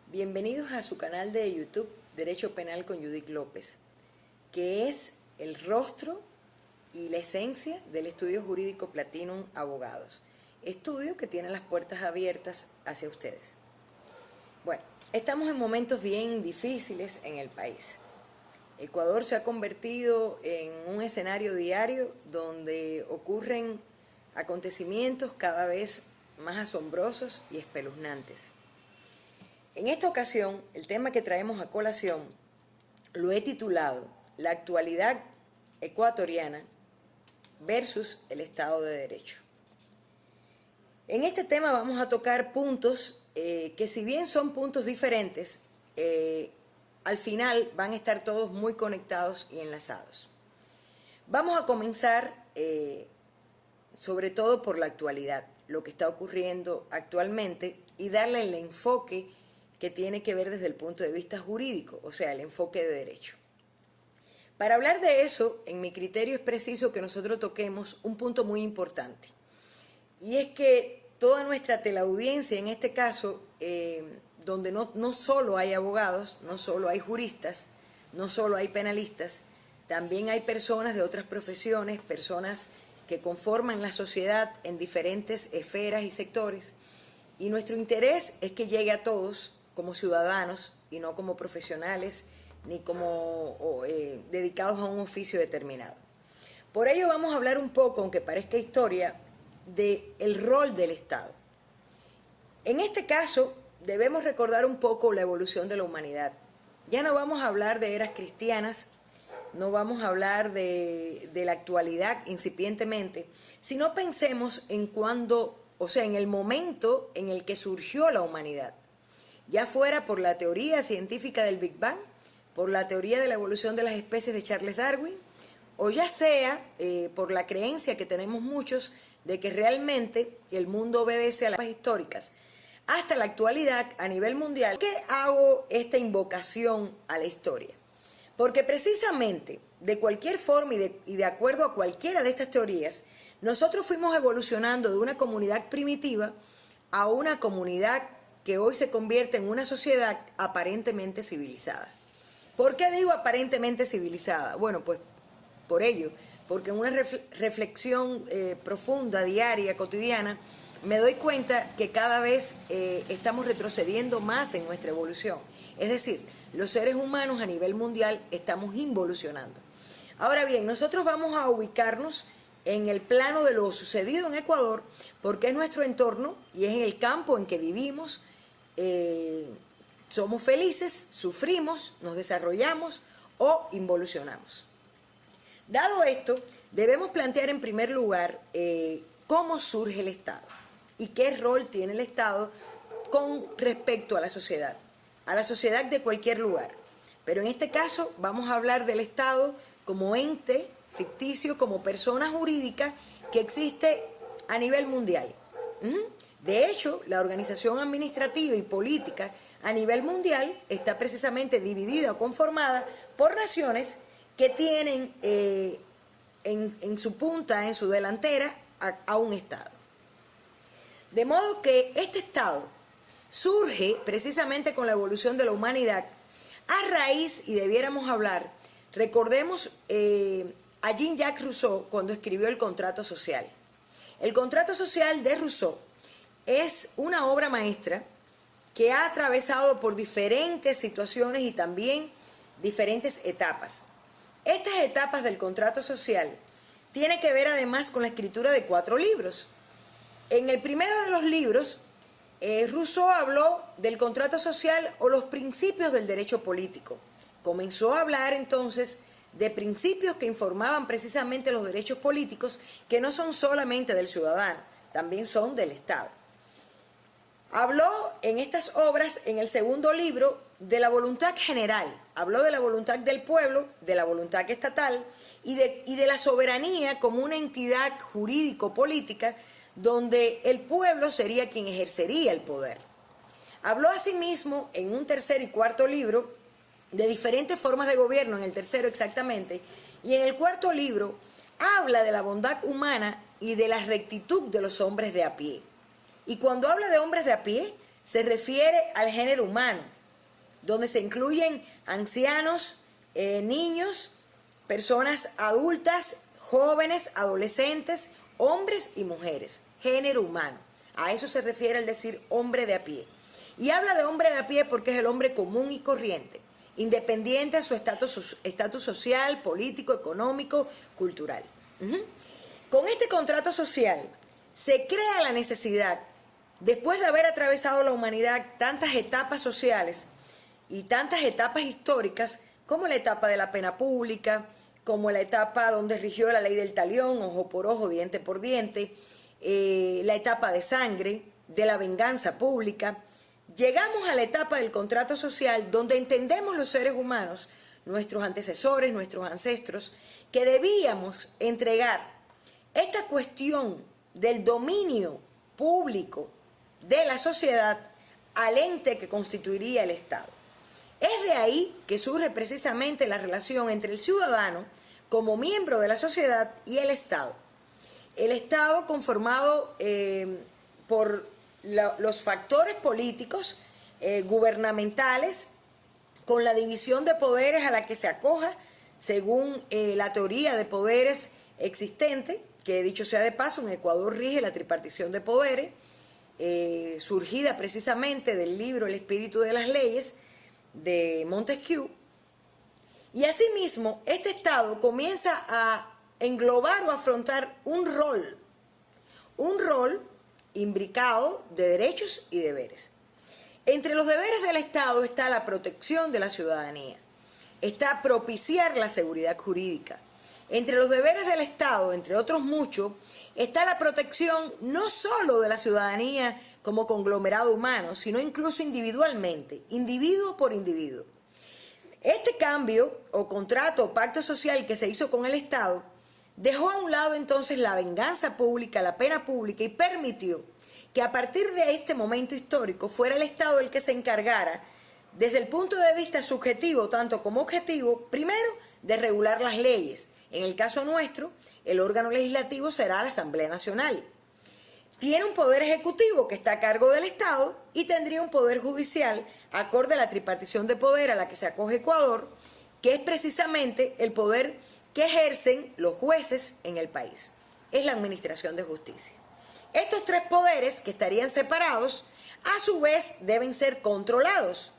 Bienvenidos a su canal de YouTube Derecho Penal con Judith López, que es el rostro y la esencia del estudio jurídico Platinum Abogados, estudio que tiene las puertas abiertas hacia ustedes. Bueno, estamos en momentos bien difíciles en el país. Ecuador se ha convertido en un escenario diario donde ocurren acontecimientos cada vez más asombrosos y espeluznantes. En esta ocasión, el tema que traemos a colación lo he titulado La actualidad ecuatoriana versus el Estado de Derecho. En este tema vamos a tocar puntos que, si bien son puntos diferentes, al final van a estar todos muy conectados y enlazados. Vamos a comenzar sobre todo por la actualidad, lo que está ocurriendo actualmente, y darle el enfoque que tiene que ver desde el punto de vista jurídico, o sea, el enfoque de derecho. Para hablar de eso, en mi criterio es preciso que nosotros toquemos un punto muy importante, y es que toda nuestra teleaudiencia, en este caso, donde no solo hay abogados, no solo hay juristas, no solo hay penalistas, también hay personas de otras profesiones, personas que conforman la sociedad en diferentes esferas y sectores, y nuestro interés es que llegue a todos como ciudadanos y no como profesionales ni como dedicados a un oficio determinado. Por ello vamos a hablar un poco, aunque parezca historia, del rol del Estado. En este caso debemos recordar un poco la evolución de la humanidad. Ya no vamos a hablar de eras cristianas, no vamos a hablar de la actualidad incipientemente, sino pensemos en cuando, o sea, en el momento en el que surgió la humanidad. Ya fuera por la teoría científica del Big Bang, por la teoría de la evolución de las especies de Charles Darwin, o ya sea por la creencia que tenemos muchos de que realmente el mundo obedece a las históricas. Hasta la actualidad, a nivel mundial, ¿por qué hago esta invocación a la historia? Porque precisamente, de cualquier forma y de acuerdo a cualquiera de estas teorías, nosotros fuimos evolucionando de una comunidad primitiva a una comunidad que hoy se convierte en una sociedad aparentemente civilizada. ¿Por qué digo aparentemente civilizada? Bueno, pues por ello, porque en una reflexión profunda, diaria, cotidiana, me doy cuenta que cada vez estamos retrocediendo más en nuestra evolución. Es decir, los seres humanos a nivel mundial estamos involucionando. Ahora bien, nosotros vamos a ubicarnos en el plano de lo sucedido en Ecuador, porque es nuestro entorno y es en el campo en que vivimos. Somos felices, sufrimos, nos desarrollamos o involucionamos. Dado esto, debemos plantear en primer lugar cómo surge el Estado y qué rol tiene el Estado con respecto a la sociedad de cualquier lugar. Pero en este caso vamos a hablar del Estado como ente ficticio, como persona jurídica que existe a nivel mundial. De hecho, la organización administrativa y política a nivel mundial está precisamente dividida o conformada por naciones que tienen en su punta, en su delantera, a un Estado. De modo que este Estado surge precisamente con la evolución de la humanidad a raíz, y debiéramos hablar, recordemos a Jean-Jacques Rousseau cuando escribió El Contrato Social. El Contrato Social de Rousseau es una obra maestra que ha atravesado por diferentes situaciones y también diferentes etapas. Estas etapas del contrato social tienen que ver además con la escritura de 4 libros. En el primero de los libros, Rousseau habló del contrato social o los principios del derecho político. Comenzó a hablar entonces de principios que informaban precisamente los derechos políticos, que no son solamente del ciudadano, también son del Estado. Habló en estas obras, en el segundo libro, de la voluntad general. Habló de la voluntad del pueblo, de la voluntad estatal y de la soberanía como una entidad jurídico-política donde el pueblo sería quien ejercería el poder. Habló asimismo en un tercer y cuarto libro de diferentes formas de gobierno, en el tercero exactamente, y en el cuarto libro habla de la bondad humana y de la rectitud de los hombres de a pie. Y cuando habla de hombres de a pie, se refiere al género humano, donde se incluyen ancianos, niños, personas adultas, jóvenes, adolescentes, hombres y mujeres, género humano. A eso se refiere el decir hombre de a pie. Y habla de hombre de a pie porque es el hombre común y corriente, independiente de su estatus social, político, económico, cultural. Con este contrato social se crea la necesidad, después de haber atravesado la humanidad tantas etapas sociales y tantas etapas históricas, como la etapa de la pena pública, como la etapa donde rigió la ley del talión, ojo por ojo, diente por diente, la etapa de sangre, de la venganza pública, llegamos a la etapa del contrato social donde entendemos los seres humanos, nuestros antecesores, nuestros ancestros, que debíamos entregar esta cuestión del dominio público de la sociedad al ente que constituiría el Estado. Es de ahí que surge precisamente la relación entre el ciudadano como miembro de la sociedad y el Estado. El Estado conformado por los factores políticos, gubernamentales, con la división de poderes a la que se acoja según la teoría de poderes existente, que dicho sea de paso, en Ecuador rige la tripartición de poderes, surgida precisamente del libro El espíritu de las leyes, de Montesquieu. Y asimismo, este Estado comienza a englobar o afrontar un rol imbricado de derechos y deberes. Entre los deberes del Estado está la protección de la ciudadanía, está propiciar la seguridad jurídica. Entre los deberes del Estado, entre otros muchos, está la protección no solo de la ciudadanía como conglomerado humano, sino incluso individualmente, individuo por individuo. Este cambio o contrato o pacto social que se hizo con el Estado dejó a un lado entonces la venganza pública, la pena pública y permitió que a partir de este momento histórico fuera el Estado el que se encargara, desde el punto de vista subjetivo tanto como objetivo, primero de regular las leyes. En el caso nuestro, el órgano legislativo será la Asamblea Nacional. Tiene un poder ejecutivo que está a cargo del Estado y tendría un poder judicial acorde a la tripartición de poder a la que se acoge Ecuador, que es precisamente el poder que ejercen los jueces en el país. Es la administración de justicia. Estos tres poderes, que estarían separados, a su vez deben ser controlados.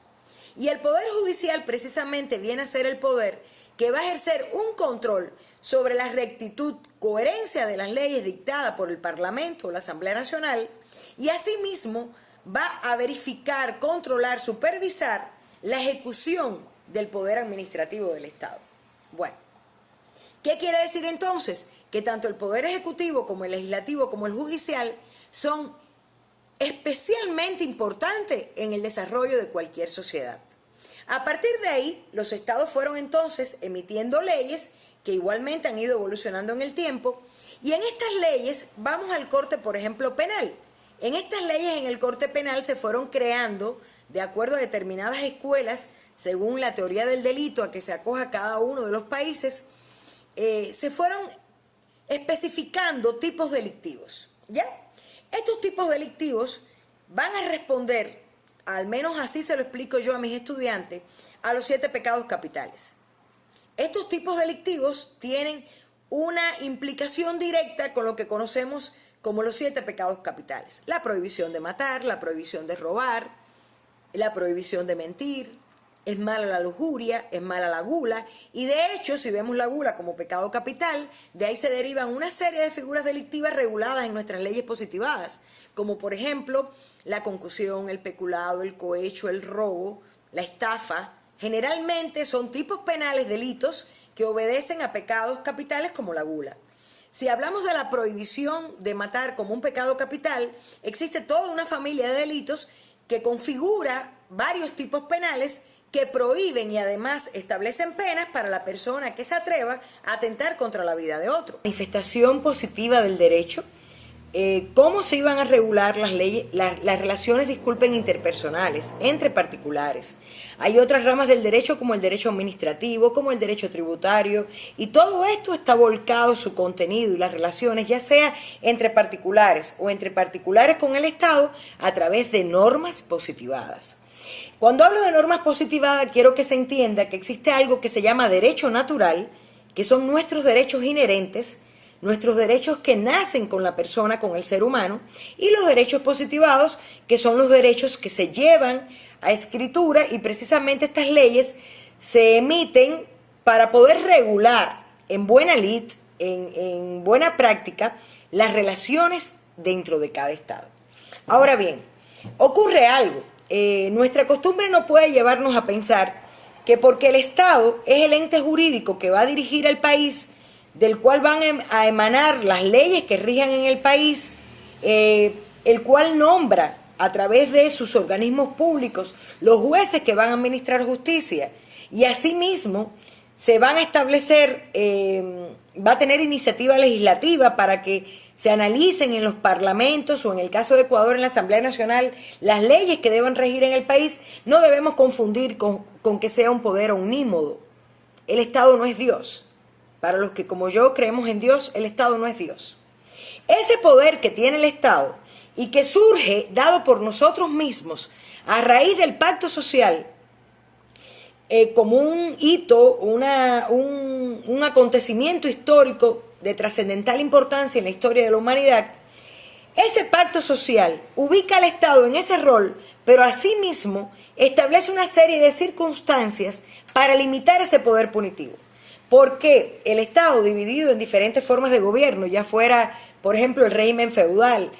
Y el Poder Judicial precisamente viene a ser el poder que va a ejercer un control sobre la rectitud, coherencia de las leyes dictadas por el Parlamento o la Asamblea Nacional, y asimismo va a verificar, controlar, supervisar la ejecución del poder administrativo del Estado. Bueno, ¿qué quiere decir entonces? Que tanto el Poder Ejecutivo como el Legislativo como el Judicial son especialmente importantes en el desarrollo de cualquier sociedad. A partir de ahí, los estados fueron entonces emitiendo leyes que igualmente han ido evolucionando en el tiempo, y en estas leyes vamos al corte, por ejemplo, penal. En estas leyes en el corte penal se fueron creando, de acuerdo a determinadas escuelas, según la teoría del delito a que se acoja cada uno de los países, se fueron especificando tipos delictivos, ¿ya? Estos tipos delictivos van a responder, al menos así se lo explico yo a mis estudiantes, a los 7 pecados capitales. Estos tipos delictivos tienen una implicación directa con lo que conocemos como los 7 pecados capitales. La prohibición de matar, la prohibición de robar, la prohibición de mentir. Es mala la lujuria, es mala la gula, y de hecho, si vemos la gula como pecado capital, de ahí se derivan una serie de figuras delictivas reguladas en nuestras leyes positivadas, como por ejemplo la concusión, el peculado, el cohecho, el robo, la estafa. Generalmente son tipos penales, delitos que obedecen a pecados capitales como la gula. Si hablamos de la prohibición de matar como un pecado capital, existe toda una familia de delitos que configura varios tipos penales que prohíben y además establecen penas para la persona que se atreva a atentar contra la vida de otro. Manifestación positiva del derecho. ¿Cómo se iban a regular las leyes, las relaciones, disculpen, interpersonales, entre particulares? Hay otras ramas del derecho como el derecho administrativo, como el derecho tributario, y todo esto está volcado, su contenido y las relaciones, ya sea entre particulares o entre particulares con el Estado, a través de normas positivadas. Cuando hablo de normas positivadas, quiero que se entienda que existe algo que se llama derecho natural, que son nuestros derechos inherentes, nuestros derechos que nacen con la persona, con el ser humano, y los derechos positivados, que son los derechos que se llevan a escritura, y precisamente estas leyes se emiten para poder regular en buena lid, en buena práctica, las relaciones dentro de cada Estado. Ahora bien, ocurre algo. Nuestra costumbre no puede llevarnos a pensar que porque el Estado es el ente jurídico que va a dirigir al país, del cual van a emanar las leyes que rijan en el país, el cual nombra a través de sus organismos públicos los jueces que van a administrar justicia, y asimismo se van a establecer, va a tener iniciativa legislativa para que se analicen en los parlamentos o en el caso de Ecuador en la Asamblea Nacional las leyes que deban regir en el país. No debemos confundir con que sea un poder omnímodo. El Estado no es Dios. Para los que como yo creemos en Dios, el Estado no es Dios. Ese poder que tiene el Estado y que surge dado por nosotros mismos a raíz del pacto social, como un hito, un acontecimiento histórico de trascendental importancia en la historia de la humanidad, ese pacto social ubica al Estado en ese rol, pero asimismo establece una serie de circunstancias para limitar ese poder punitivo. Porque el Estado, dividido en diferentes formas de gobierno, ya fuera, por ejemplo, el régimen feudal,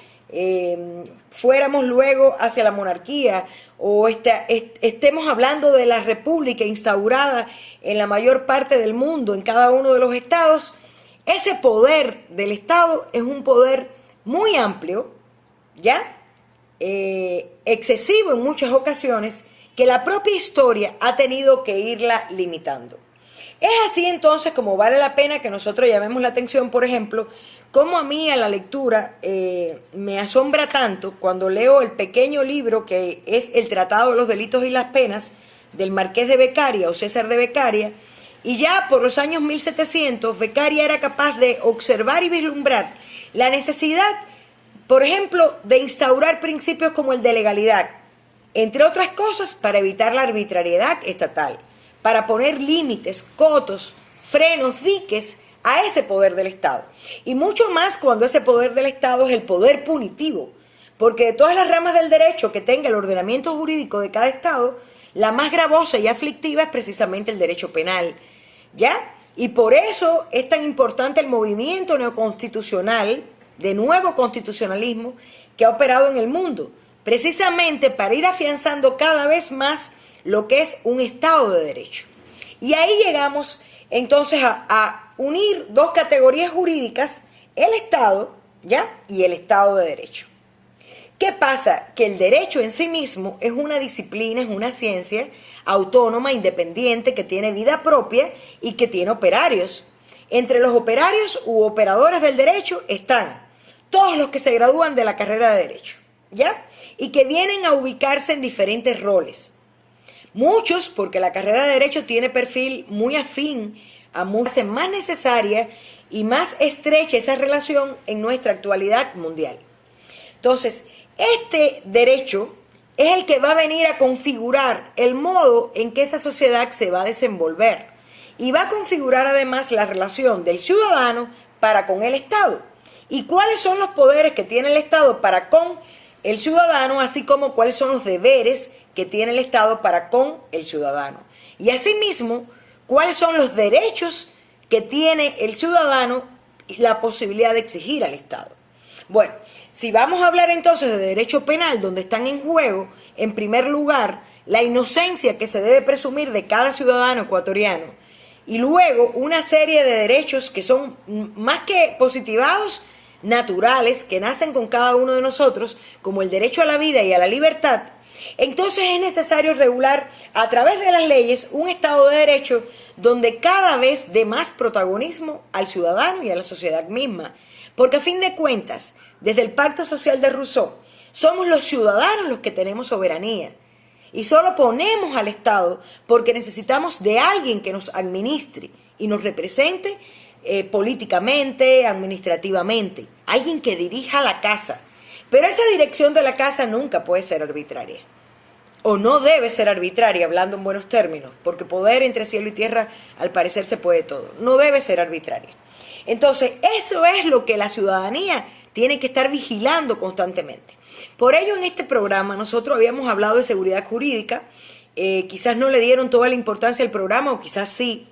fuéramos luego hacia la monarquía, o estemos hablando de la república instaurada en la mayor parte del mundo, en cada uno de los estados, ese poder del Estado es un poder muy amplio, ¿ya? Excesivo en muchas ocasiones, que la propia historia ha tenido que irla limitando. Es así entonces como vale la pena que nosotros llamemos la atención, por ejemplo, como a mí a la lectura me asombra tanto cuando leo el pequeño libro que es el Tratado de los Delitos y las Penas del Marqués de Beccaria o César de Beccaria, y ya por los años 1700 Beccaria era capaz de observar y vislumbrar la necesidad, por ejemplo, de instaurar principios como el de legalidad, entre otras cosas para evitar la arbitrariedad estatal, para poner límites, cotos, frenos, diques a ese poder del Estado. Y mucho más cuando ese poder del Estado es el poder punitivo, porque de todas las ramas del derecho que tenga el ordenamiento jurídico de cada Estado, la más gravosa y aflictiva es precisamente el derecho penal, ¿ya? Y por eso es tan importante el movimiento neoconstitucional, de nuevo constitucionalismo, que ha operado en el mundo, precisamente para ir afianzando cada vez más lo que es un Estado de Derecho. Y ahí llegamos entonces a unir dos categorías jurídicas, el Estado, ¿ya? Y el Estado de Derecho. ¿Qué pasa? Que el derecho en sí mismo es una disciplina, es una ciencia autónoma, independiente, que tiene vida propia y que tiene operarios. Entre los operarios u operadores del derecho están todos los que se gradúan de la carrera de Derecho, ¿ya? Y que vienen a ubicarse en diferentes roles. Muchos, porque la carrera de Derecho tiene perfil muy afín a muchas, más necesaria y más estrecha esa relación en nuestra actualidad mundial. Entonces, este derecho es el que va a venir a configurar el modo en que esa sociedad se va a desenvolver y va a configurar además la relación del ciudadano para con el Estado y cuáles son los poderes que tiene el Estado para con el ciudadano, así como cuáles son los deberes que tiene el Estado para con el ciudadano. Y asimismo, cuáles son los derechos que tiene el ciudadano y la posibilidad de exigir al Estado. Bueno, si vamos a hablar entonces de derecho penal, donde están en juego, en primer lugar, la inocencia que se debe presumir de cada ciudadano ecuatoriano, y luego una serie de derechos que son más que positivados, naturales, que nacen con cada uno de nosotros, como el derecho a la vida y a la libertad, entonces es necesario regular a través de las leyes un Estado de Derecho donde cada vez dé más protagonismo al ciudadano y a la sociedad misma. Porque a fin de cuentas, desde el Pacto Social de Rousseau, somos los ciudadanos los que tenemos soberanía. Y solo ponemos al Estado porque necesitamos de alguien que nos administre y nos represente políticamente, administrativamente. Alguien que dirija la casa. Pero esa dirección de la casa nunca puede ser arbitraria. o no debe ser arbitraria, hablando en buenos términos, porque poder entre cielo y tierra al parecer se puede todo, no debe ser arbitraria. Entonces, eso es lo que la ciudadanía tiene que estar vigilando constantemente. Por ello, en este programa nosotros habíamos hablado de seguridad jurídica, quizás no le dieron toda la importancia al programa o quizás sí.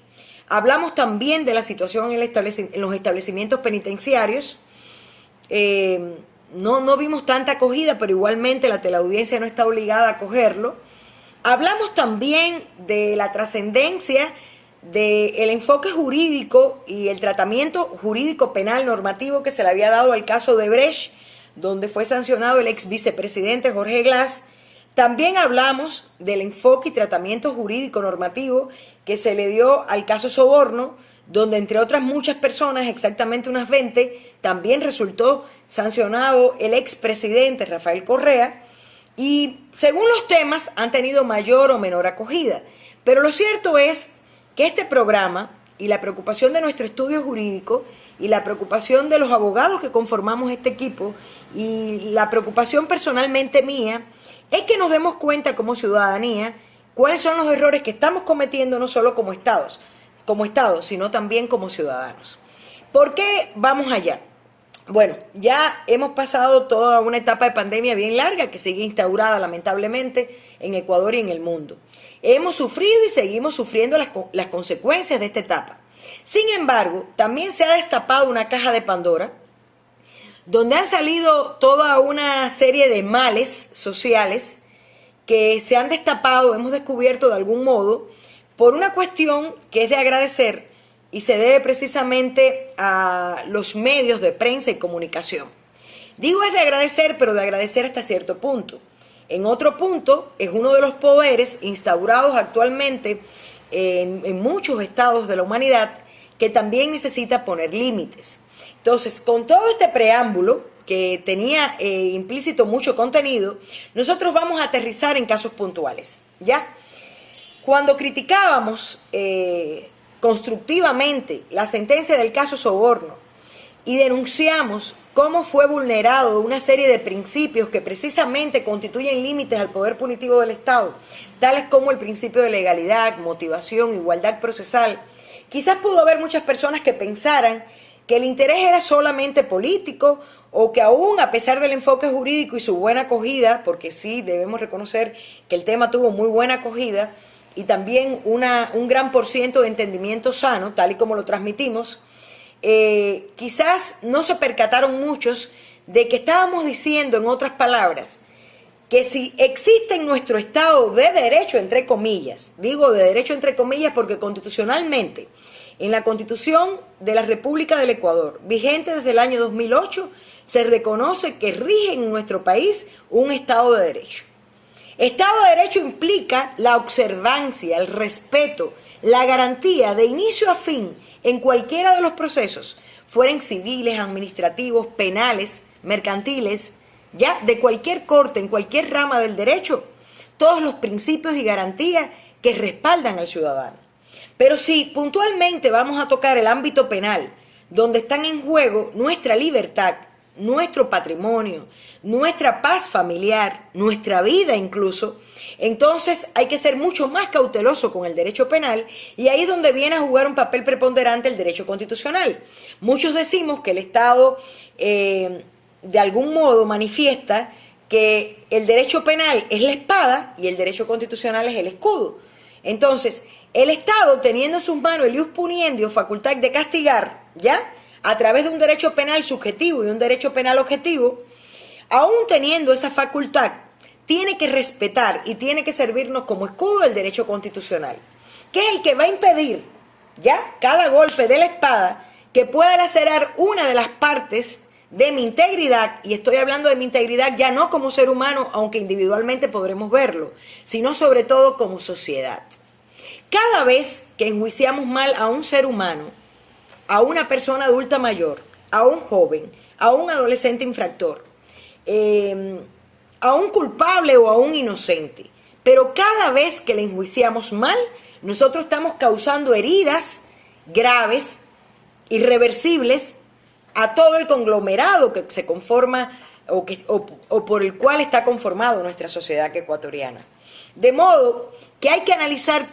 Hablamos también de la situación en los establecimientos penitenciarios. No vimos tanta acogida, pero igualmente la teleaudiencia no está obligada a acogerlo. Hablamos también de la trascendencia del enfoque jurídico y el tratamiento jurídico penal normativo que se le había dado al caso de Brecht, donde fue sancionado el ex vicepresidente Jorge Glass. También hablamos del enfoque y tratamiento jurídico normativo que se le dio al caso Soborno, donde entre otras muchas personas, exactamente unas 20, también resultó sancionado el expresidente Rafael Correa, y según los temas han tenido mayor o menor acogida. Pero lo cierto es que este programa y la preocupación de nuestro estudio jurídico y la preocupación de los abogados que conformamos este equipo y la preocupación personalmente mía es que nos demos cuenta como ciudadanía cuáles son los errores que estamos cometiendo no solo como estados, sino también como ciudadanos. ¿Por qué vamos allá? Bueno, ya hemos pasado toda una etapa de pandemia bien larga que sigue instaurada lamentablemente en Ecuador y en el mundo. Hemos sufrido y seguimos sufriendo las consecuencias de esta etapa. Sin embargo, también se ha destapado una caja de Pandora donde han salido toda una serie de males sociales que se han destapado, hemos descubierto de algún modo, por una cuestión que es de agradecer y se debe precisamente a los medios de prensa y comunicación. Digo es de agradecer, pero de agradecer hasta cierto punto. En otro punto, es uno de los poderes instaurados actualmente en muchos estados de la humanidad que también necesita poner límites. Entonces, con todo este preámbulo, que tenía implícito mucho contenido, nosotros vamos a aterrizar en casos puntuales, ¿ya? Cuando criticábamos constructivamente la sentencia del caso Soborno y denunciamos cómo fue vulnerado una serie de principios que precisamente constituyen límites al poder punitivo del Estado, tales como el principio de legalidad, motivación, igualdad procesal, quizás pudo haber muchas personas que pensaran que el interés era solamente político o que aún a pesar del enfoque jurídico y su buena acogida, porque sí debemos reconocer que el tema tuvo muy buena acogida y también un gran porciento de entendimiento sano, tal y como lo transmitimos, quizás no se percataron muchos de que estábamos diciendo, en otras palabras, que si existe en nuestro Estado de derecho, entre comillas, digo de derecho entre comillas porque constitucionalmente, en la Constitución de la República del Ecuador, vigente desde el año 2008, se reconoce que rige en nuestro país un Estado de Derecho. Estado de Derecho implica la observancia, el respeto, la garantía de inicio a fin en cualquiera de los procesos, fueren civiles, administrativos, penales, mercantiles, ya de cualquier corte, en cualquier rama del derecho, todos los principios y garantías que respaldan al ciudadano. Pero si puntualmente vamos a tocar el ámbito penal, donde están en juego nuestra libertad, nuestro patrimonio, nuestra paz familiar, nuestra vida incluso, entonces hay que ser mucho más cauteloso con el derecho penal y ahí es donde viene a jugar un papel preponderante el derecho constitucional. Muchos decimos que el Estado de algún modo manifiesta que el derecho penal es la espada y el derecho constitucional es el escudo. Entonces, el Estado, teniendo en sus manos el ius puniendi, facultad de castigar, ¿ya?, a través de un derecho penal subjetivo y un derecho penal objetivo, aún teniendo esa facultad, tiene que respetar y tiene que servirnos como escudo del derecho constitucional, que es el que va a impedir, ¿ya?, cada golpe de la espada que pueda lacerar una de las partes de mi integridad, y estoy hablando de mi integridad ya no como ser humano, aunque individualmente podremos verlo, sino sobre todo como sociedad. Cada vez que enjuiciamos mal a un ser humano, a una persona adulta mayor, a un joven, a un adolescente infractor, a un culpable o a un inocente, pero cada vez que le enjuiciamos mal, nosotros estamos causando heridas graves, irreversibles, a todo el conglomerado que se conforma o por el cual está conformado nuestra sociedad ecuatoriana. De modo que hay que analizar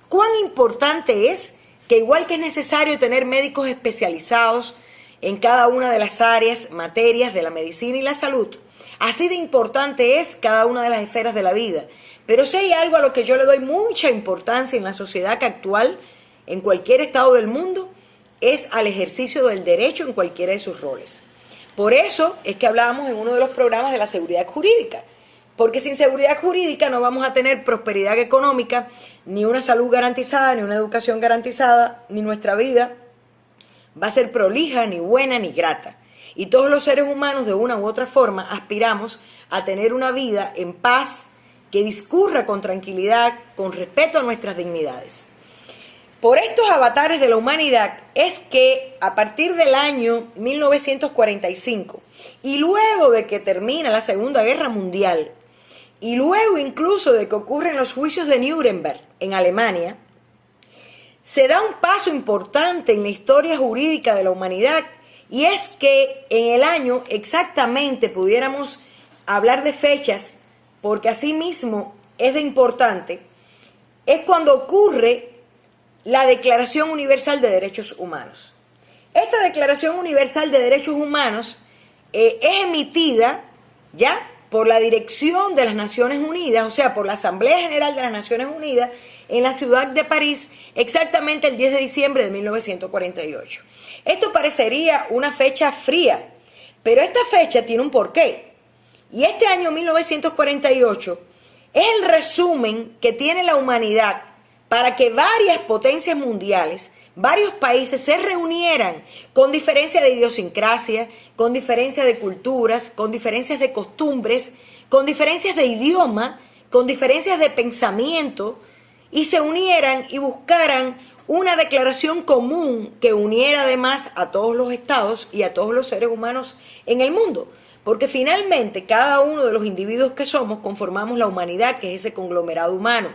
cuán importante es que, igual que es necesario tener médicos especializados en cada una de las áreas, materias de la medicina y la salud, así de importante es cada una de las esferas de la vida. Pero si hay algo a lo que yo le doy mucha importancia en la sociedad actual, en cualquier estado del mundo, es al ejercicio del derecho en cualquiera de sus roles. Por eso es que hablábamos en uno de los programas de la seguridad jurídica, porque sin seguridad jurídica no vamos a tener prosperidad económica, ni una salud garantizada, ni una educación garantizada, ni nuestra vida va a ser prolija, ni buena, ni grata. Y todos los seres humanos, de una u otra forma, aspiramos a tener una vida en paz, que discurra con tranquilidad, con respeto a nuestras dignidades. Por estos avatares de la humanidad es que a partir del año 1945 y luego de que termina la Segunda Guerra Mundial y luego incluso de que ocurren los juicios de Nuremberg en Alemania, se da un paso importante en la historia jurídica de la humanidad, y es que en el año exactamente, pudiéramos hablar de fechas porque así mismo es de importante, es cuando ocurre la Declaración Universal de Derechos Humanos. Esta Declaración Universal de Derechos Humanos es emitida ya por la Dirección de las Naciones Unidas, o sea, por la Asamblea General de las Naciones Unidas, en la ciudad de París, exactamente el 10 de diciembre de 1948. Esto parecería una fecha fría, pero esta fecha tiene un porqué. Y este año 1948 es el resumen que tiene la humanidad para que varias potencias mundiales, varios países se reunieran con diferencia de idiosincrasia, con diferencia de culturas, con diferencias de costumbres, con diferencias de idioma, con diferencias de pensamiento, y se unieran y buscaran una declaración común que uniera además a todos los estados y a todos los seres humanos en el mundo. Porque finalmente cada uno de los individuos que somos conformamos la humanidad, que es ese conglomerado humano,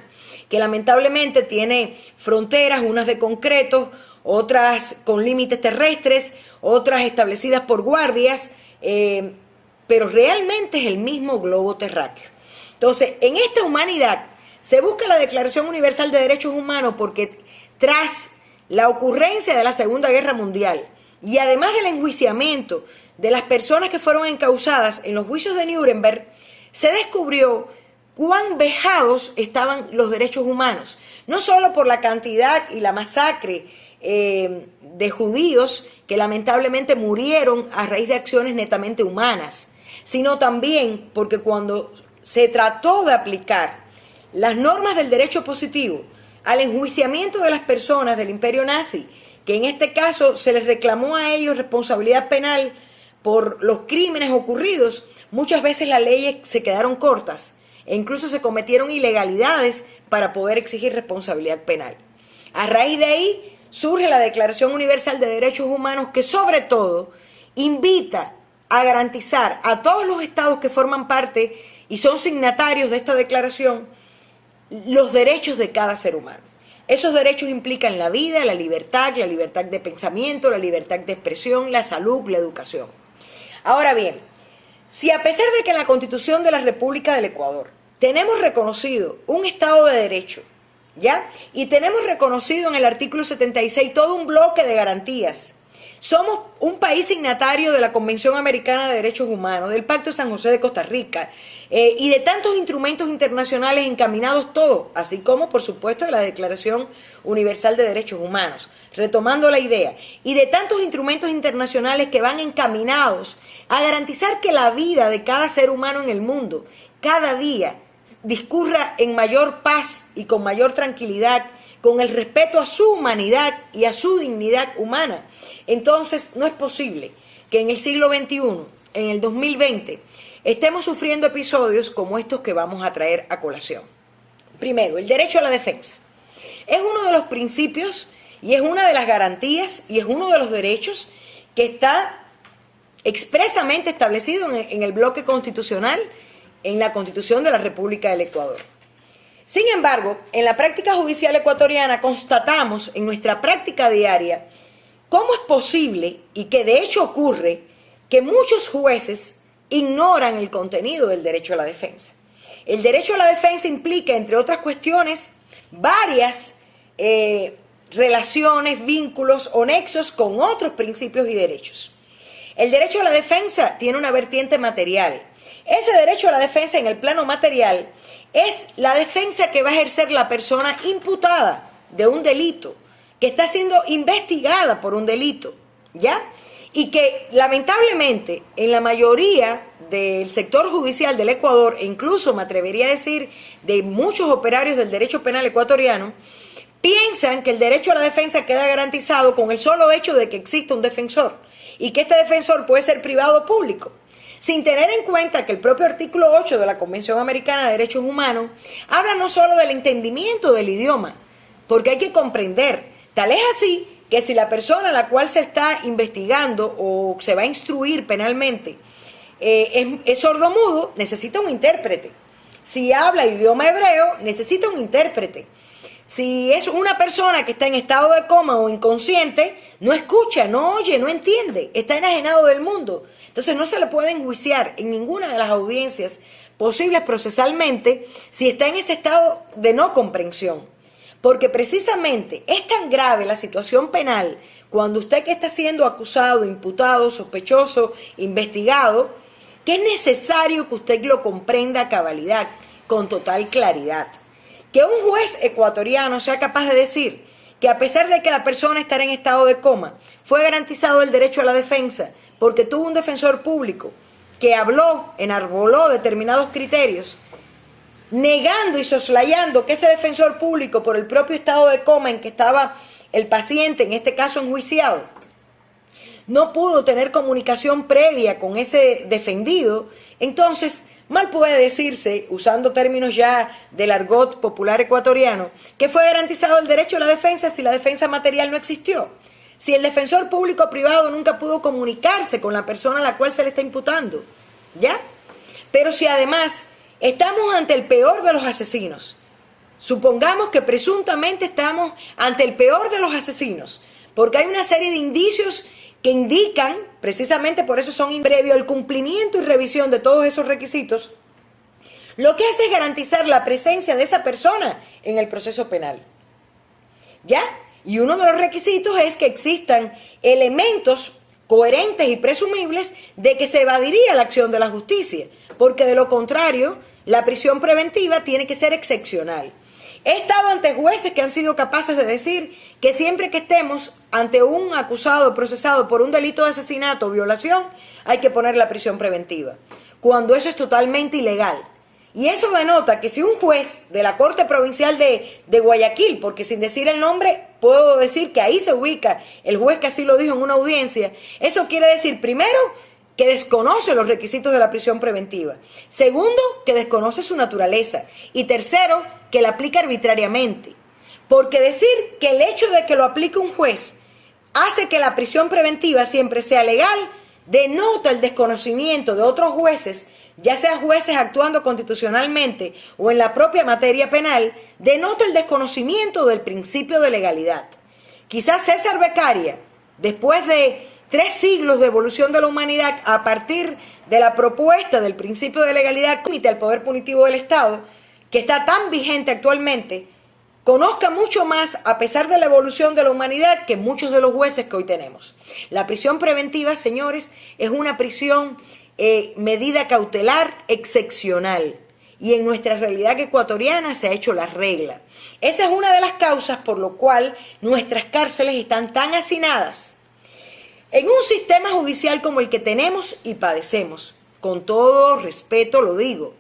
que lamentablemente tiene fronteras, unas de concreto, otras con límites terrestres, otras establecidas por guardias, pero realmente es el mismo globo terráqueo. Entonces, en esta humanidad se busca la Declaración Universal de Derechos Humanos porque tras la ocurrencia de la Segunda Guerra Mundial y además del enjuiciamiento de las personas que fueron encausadas en los juicios de Nuremberg, se descubrió cuán vejados estaban los derechos humanos, no solo por la cantidad y la masacre de judíos que lamentablemente murieron a raíz de acciones netamente humanas, sino también porque cuando se trató de aplicar las normas del derecho positivo al enjuiciamiento de las personas del imperio nazi, que en este caso se les reclamó a ellos responsabilidad penal por los crímenes ocurridos, muchas veces las leyes se quedaron cortas e incluso se cometieron ilegalidades para poder exigir responsabilidad penal. A raíz de ahí surge la Declaración Universal de Derechos Humanos, que sobre todo invita a garantizar a todos los estados que forman parte y son signatarios de esta declaración los derechos de cada ser humano. Esos derechos implican la vida, la libertad de pensamiento, la libertad de expresión, la salud, la educación. Ahora bien, si a pesar de que en la Constitución de la República del Ecuador tenemos reconocido un Estado de Derecho, ¿ya? Y tenemos reconocido en el artículo 76 todo un bloque de garantías. Somos un país signatario de la Convención Americana de Derechos Humanos, del Pacto de San José de Costa Rica y de tantos instrumentos internacionales encaminados todos, así como, por supuesto, de la Declaración Universal de Derechos Humanos, retomando la idea, y de tantos instrumentos internacionales que van encaminados a garantizar que la vida de cada ser humano en el mundo, cada día, discurra en mayor paz y con mayor tranquilidad, con el respeto a su humanidad y a su dignidad humana. Entonces, no es posible que en el siglo XXI, en el 2020, estemos sufriendo episodios como estos que vamos a traer a colación. Primero, el derecho a la defensa. Es uno de los principios y es una de las garantías y es uno de los derechos que está expresamente establecido en el bloque constitucional, en la Constitución de la República del Ecuador. Sin embargo, en la práctica judicial ecuatoriana constatamos en nuestra práctica diaria cómo es posible, y que de hecho ocurre, que muchos jueces ignoran el contenido del derecho a la defensa. El derecho a la defensa implica, entre otras cuestiones, varias relaciones, vínculos o nexos con otros principios y derechos. El derecho a la defensa tiene una vertiente material. Ese derecho a la defensa en el plano material es la defensa que va a ejercer la persona imputada de un delito, que está siendo investigada por un delito, ¿ya? Y que lamentablemente en la mayoría del sector judicial del Ecuador, e incluso me atrevería a decir de muchos operarios del derecho penal ecuatoriano, piensan que el derecho a la defensa queda garantizado con el solo hecho de que exista un defensor y que este defensor puede ser privado o público, sin tener en cuenta que el propio artículo 8 de la Convención Americana de Derechos Humanos habla no solo del entendimiento del idioma, porque hay que comprender, tal es así que si la persona a la cual se está investigando o se va a instruir penalmente es sordomudo, necesita un intérprete. Si habla idioma hebreo, necesita un intérprete. Si es una persona que está en estado de coma o inconsciente, no escucha, no oye, no entiende, está enajenado del mundo. Entonces no se le puede enjuiciar en ninguna de las audiencias posibles procesalmente si está en ese estado de no comprensión. Porque precisamente es tan grave la situación penal cuando usted que está siendo acusado, imputado, sospechoso, investigado, que es necesario que usted lo comprenda a cabalidad, con total claridad. Que un juez ecuatoriano sea capaz de decir que a pesar de que la persona estará en estado de coma, fue garantizado el derecho a la defensa porque tuvo un defensor público que habló, enarboló determinados criterios, negando y soslayando que ese defensor público, por el propio estado de coma en que estaba el paciente, en este caso enjuiciado, no pudo tener comunicación previa con ese defendido, entonces mal puede decirse, usando términos ya del argot popular ecuatoriano, que fue garantizado el derecho a la defensa si la defensa material no existió, si el defensor público o privado nunca pudo comunicarse con la persona a la cual se le está imputando, ¿ya? Pero si además estamos ante el peor de los asesinos, supongamos que presuntamente estamos ante el peor de los asesinos, porque hay una serie de indicios que indican, precisamente por eso son previo al cumplimiento y revisión de todos esos requisitos, lo que hace es garantizar la presencia de esa persona en el proceso penal. ¿Ya? Y uno de los requisitos es que existan elementos coherentes y presumibles de que se evadiría la acción de la justicia, porque de lo contrario, la prisión preventiva tiene que ser excepcional. He estado ante jueces que han sido capaces de decir que siempre que estemos ante un acusado procesado por un delito de asesinato o violación, hay que poner la prisión preventiva, cuando eso es totalmente ilegal. Y eso denota que si un juez de la Corte Provincial de Guayaquil, porque sin decir el nombre puedo decir que ahí se ubica el juez que así lo dijo en una audiencia, eso quiere decir primero que desconoce los requisitos de la prisión preventiva. Segundo, que desconoce su naturaleza. Y tercero, que la aplica arbitrariamente. Porque decir que el hecho de que lo aplique un juez hace que la prisión preventiva siempre sea legal, denota el desconocimiento de otros jueces, ya sea jueces actuando constitucionalmente o en la propia materia penal, denota el desconocimiento del principio de legalidad. Quizás César Beccaria, después de 3 siglos de evolución de la humanidad, a partir de la propuesta del principio de legalidad que limita al poder punitivo del Estado, que está tan vigente actualmente, conozca mucho más, a pesar de la evolución de la humanidad, que muchos de los jueces que hoy tenemos. La prisión preventiva, señores, es una prisión medida cautelar excepcional. Y en nuestra realidad ecuatoriana se ha hecho la regla. Esa es una de las causas por lo cual nuestras cárceles están tan hacinadas. En un sistema judicial como el que tenemos y padecemos, con todo respeto lo digo,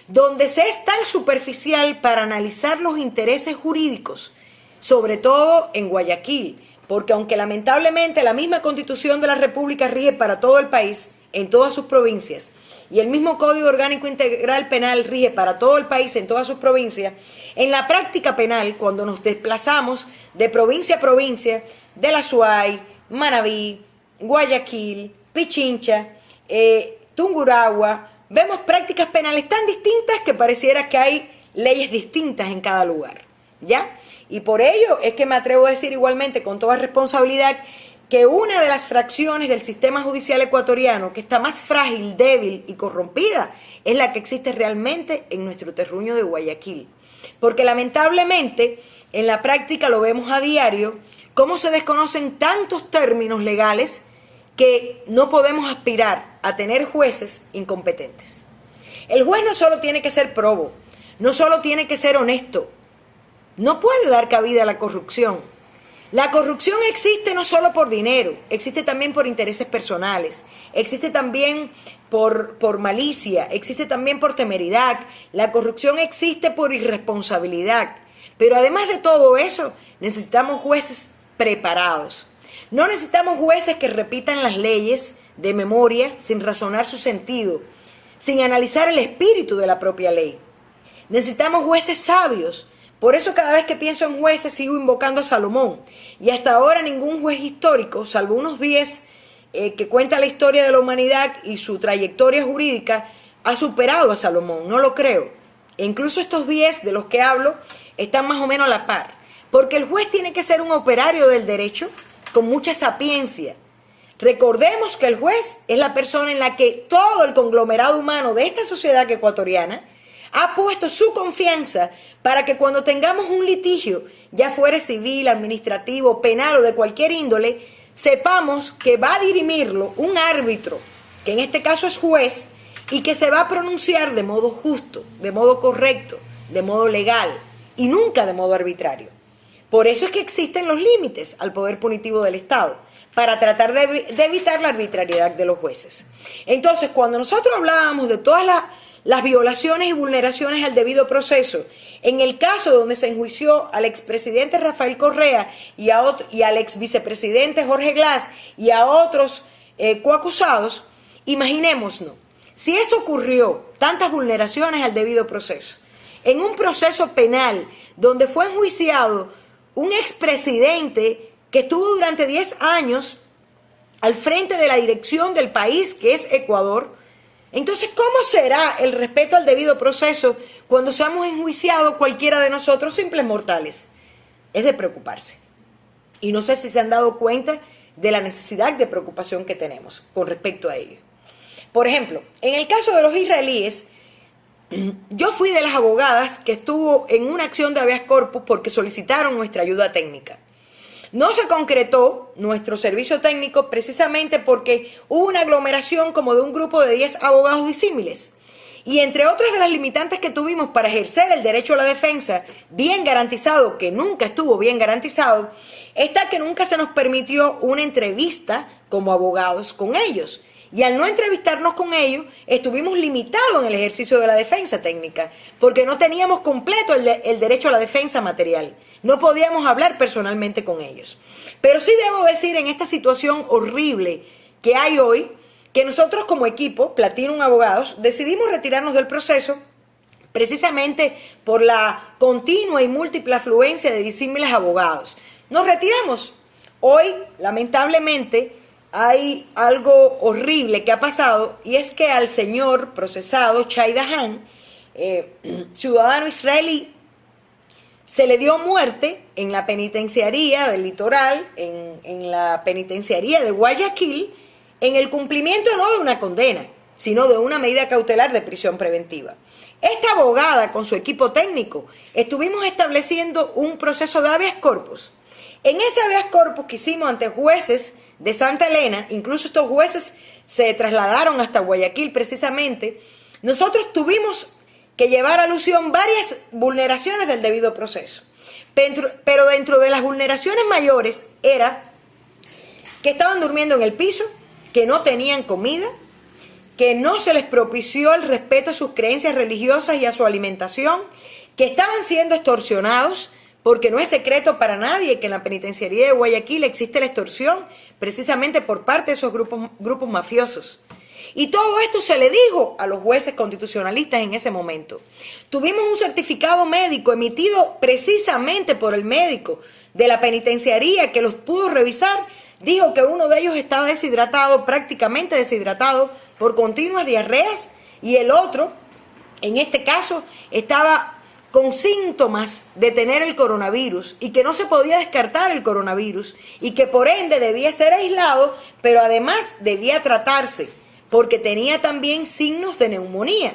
donde se es tan superficial para analizar los intereses jurídicos, sobre todo en Guayaquil, porque aunque lamentablemente la misma Constitución de la República rige para todo el país, en todas sus provincias, y el mismo Código Orgánico Integral Penal rige para todo el país, en todas sus provincias, en la práctica penal, cuando nos desplazamos de provincia a provincia, de la Suay, Manabí, Guayaquil, Pichincha, Tungurahua, vemos prácticas penales tan distintas que pareciera que hay leyes distintas en cada lugar, ¿ya? Y por ello es que me atrevo a decir igualmente con toda responsabilidad que una de las fracciones del sistema judicial ecuatoriano que está más frágil, débil y corrompida es la que existe realmente en nuestro terruño de Guayaquil. Porque lamentablemente en la práctica lo vemos a diario, cómo se desconocen tantos términos legales que no podemos aspirar a tener jueces incompetentes. El juez no solo tiene que ser probo, no solo tiene que ser honesto, no puede dar cabida a la corrupción. La corrupción existe no solo por dinero, existe también por intereses personales, existe también por malicia, existe también por temeridad, la corrupción existe por irresponsabilidad. Pero además de todo eso, necesitamos jueces preparados. No necesitamos jueces que repitan las leyes de memoria sin razonar su sentido, sin analizar el espíritu de la propia ley. Necesitamos jueces sabios. Por eso cada vez que pienso en jueces sigo invocando a Salomón. Y hasta ahora ningún juez histórico, salvo unos 10 que cuenta la historia de la humanidad y su trayectoria jurídica, ha superado a Salomón. No lo creo. E incluso estos 10 de los que hablo están más o menos a la par. Porque el juez tiene que ser un operario del derecho con mucha sapiencia. Recordemos que el juez es la persona en la que todo el conglomerado humano de esta sociedad ecuatoriana ha puesto su confianza para que cuando tengamos un litigio, ya fuere civil, administrativo, penal o de cualquier índole, sepamos que va a dirimirlo un árbitro, que en este caso es juez, y que se va a pronunciar de modo justo, de modo correcto, de modo legal y nunca de modo arbitrario. Por eso es que existen los límites al poder punitivo del Estado, para tratar de evitar la arbitrariedad de los jueces. Entonces, cuando nosotros hablábamos de todas las violaciones y vulneraciones al debido proceso, en el caso donde se enjuició al expresidente Rafael Correa y al exvicepresidente Jorge Glass y a otros coacusados, imaginémonos, si eso ocurrió, tantas vulneraciones al debido proceso, en un proceso penal donde fue enjuiciado un expresidente que estuvo durante 10 años al frente de la dirección del país, que es Ecuador. Entonces, ¿cómo será el respeto al debido proceso cuando seamos enjuiciados cualquiera de nosotros simples mortales? Es de preocuparse. Y no sé si se han dado cuenta de la necesidad de preocupación que tenemos con respecto a ello. Por ejemplo, en el caso de los israelíes, yo fui de las abogadas que estuvo en una acción de habeas corpus porque solicitaron nuestra ayuda técnica. No se concretó nuestro servicio técnico precisamente porque hubo una aglomeración como de un grupo de 10 abogados disímiles. Y entre otras de las limitantes que tuvimos para ejercer el derecho a la defensa bien garantizado, que nunca estuvo bien garantizado, está que nunca se nos permitió una entrevista como abogados con ellos. Y al no entrevistarnos con ellos, estuvimos limitados en el ejercicio de la defensa técnica, porque no teníamos completo el derecho a la defensa material. No podíamos hablar personalmente con ellos. Pero sí debo decir en esta situación horrible que hay hoy, que nosotros como equipo, Platinum Abogados, decidimos retirarnos del proceso precisamente por la continua y múltiple afluencia de disímiles abogados. Nos retiramos. Hoy, lamentablemente, hay algo horrible que ha pasado y es que al señor procesado, Shai Dahan, ciudadano israelí, se le dio muerte en la penitenciaría del litoral, en la penitenciaría de Guayaquil, en el cumplimiento no de una condena, sino de una medida cautelar de prisión preventiva. Esta abogada con su equipo técnico estuvimos estableciendo un proceso de habeas corpus. En ese habeas corpus que hicimos ante jueces de Santa Elena, incluso estos jueces se trasladaron hasta Guayaquil precisamente, nosotros tuvimos que llevar a alusión varias vulneraciones del debido proceso. Pero dentro de las vulneraciones mayores era que estaban durmiendo en el piso, que no tenían comida, que no se les propició el respeto a sus creencias religiosas y a su alimentación, que estaban siendo extorsionados, porque no es secreto para nadie que en la penitenciaría de Guayaquil existe la extorsión precisamente por parte de esos grupos mafiosos. Y todo esto se le dijo a los jueces constitucionalistas en ese momento. Tuvimos un certificado médico emitido precisamente por el médico de la penitenciaría que los pudo revisar. Dijo que uno de ellos estaba deshidratado, prácticamente deshidratado, por continuas diarreas, y el otro, en este caso, estaba con síntomas de tener el coronavirus y que no se podía descartar el coronavirus y que por ende debía ser aislado, pero además debía tratarse porque tenía también signos de neumonía.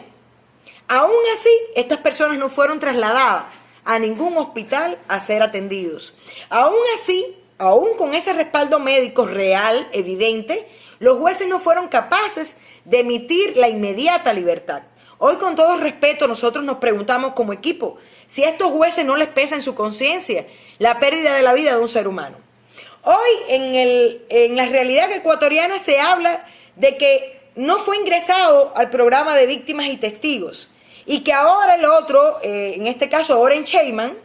Aún así, estas personas no fueron trasladadas a ningún hospital a ser atendidos. Aún así, aún con ese respaldo médico real, evidente, los jueces no fueron capaces de emitir la inmediata libertad. Hoy, con todo respeto, nosotros nos preguntamos como equipo si a estos jueces no les pesa en su conciencia la pérdida de la vida de un ser humano. Hoy, en la realidad ecuatoriana se habla de que no fue ingresado al programa de víctimas y testigos y que ahora el otro, en este caso Oren Sheyman,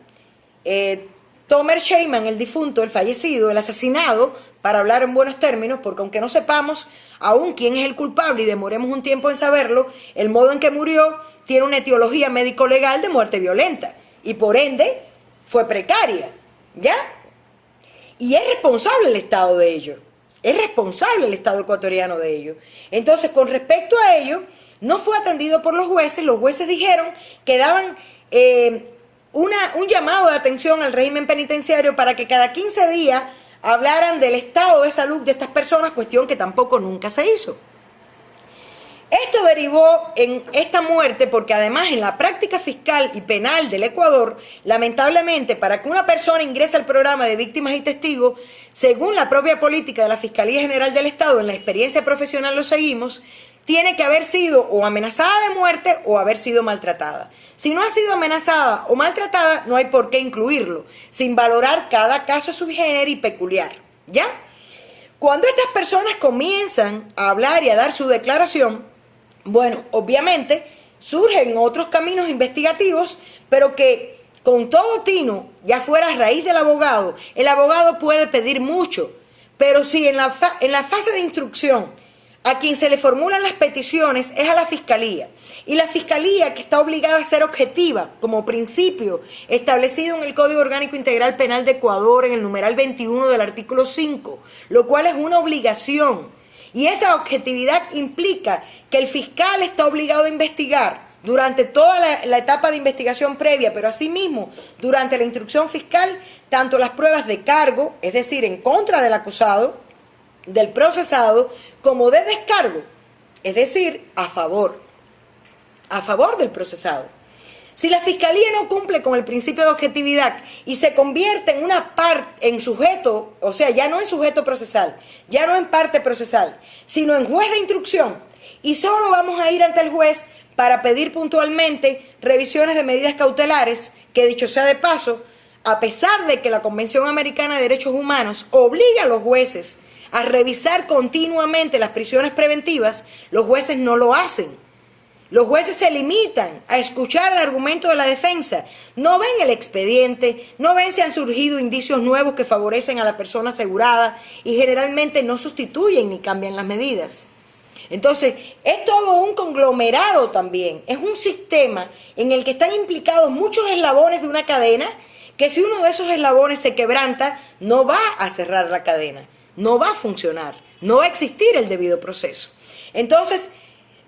Tomer Sheyman, el difunto, el fallecido, el asesinado, para hablar en buenos términos, porque aunque no sepamos aún quién es el culpable y demoremos un tiempo en saberlo, el modo en que murió tiene una etiología médico-legal de muerte violenta y por ende fue precaria, ¿ya? Y es responsable el Estado de ello, es responsable el Estado ecuatoriano de ello. Entonces, con respecto a ello, no fue atendido por los jueces dijeron que daban un llamado de atención al régimen penitenciario para que cada 15 días hablaran del estado de salud de estas personas, cuestión que tampoco nunca se hizo. Esto derivó en esta muerte porque además en la práctica fiscal y penal del Ecuador, lamentablemente, para que una persona ingrese al programa de víctimas y testigos, según la propia política de la Fiscalía General del Estado, en la experiencia profesional lo seguimos, tiene que haber sido o amenazada de muerte o haber sido maltratada. Si no ha sido amenazada o maltratada, no hay por qué incluirlo, sin valorar cada caso sui generis y peculiar, ¿ya? Cuando estas personas comienzan a hablar y a dar su declaración, bueno, obviamente surgen otros caminos investigativos, pero que con todo tino, ya fuera a raíz del abogado, el abogado puede pedir mucho, pero si en la fase de instrucción a quien se le formulan las peticiones es a la Fiscalía. Y la Fiscalía, que está obligada a ser objetiva como principio establecido en el Código Orgánico Integral Penal de Ecuador, en el numeral 21 del artículo 5, lo cual es una obligación. Y esa objetividad implica que el fiscal está obligado a investigar durante toda la etapa de investigación previa, pero asimismo durante la instrucción fiscal, tanto las pruebas de cargo, es decir, en contra del acusado, del procesado, como de descargo, es decir, a favor del procesado. Si la Fiscalía no cumple con el principio de objetividad y se convierte en una parte, en sujeto, o sea, ya no en sujeto procesal, ya no en parte procesal, sino en juez de instrucción, y solo vamos a ir ante el juez para pedir puntualmente revisiones de medidas cautelares, que dicho sea de paso, a pesar de que la Convención Americana de Derechos Humanos obliga a los jueces a revisar continuamente las prisiones preventivas, los jueces no lo hacen. Los jueces se limitan a escuchar el argumento de la defensa, no ven el expediente, no ven si han surgido indicios nuevos que favorecen a la persona asegurada y generalmente no sustituyen ni cambian las medidas. Entonces, es todo un conglomerado también, es un sistema en el que están implicados muchos eslabones de una cadena, que si uno de esos eslabones se quebranta, no va a cerrar la cadena. No va a funcionar, no va a existir el debido proceso. Entonces,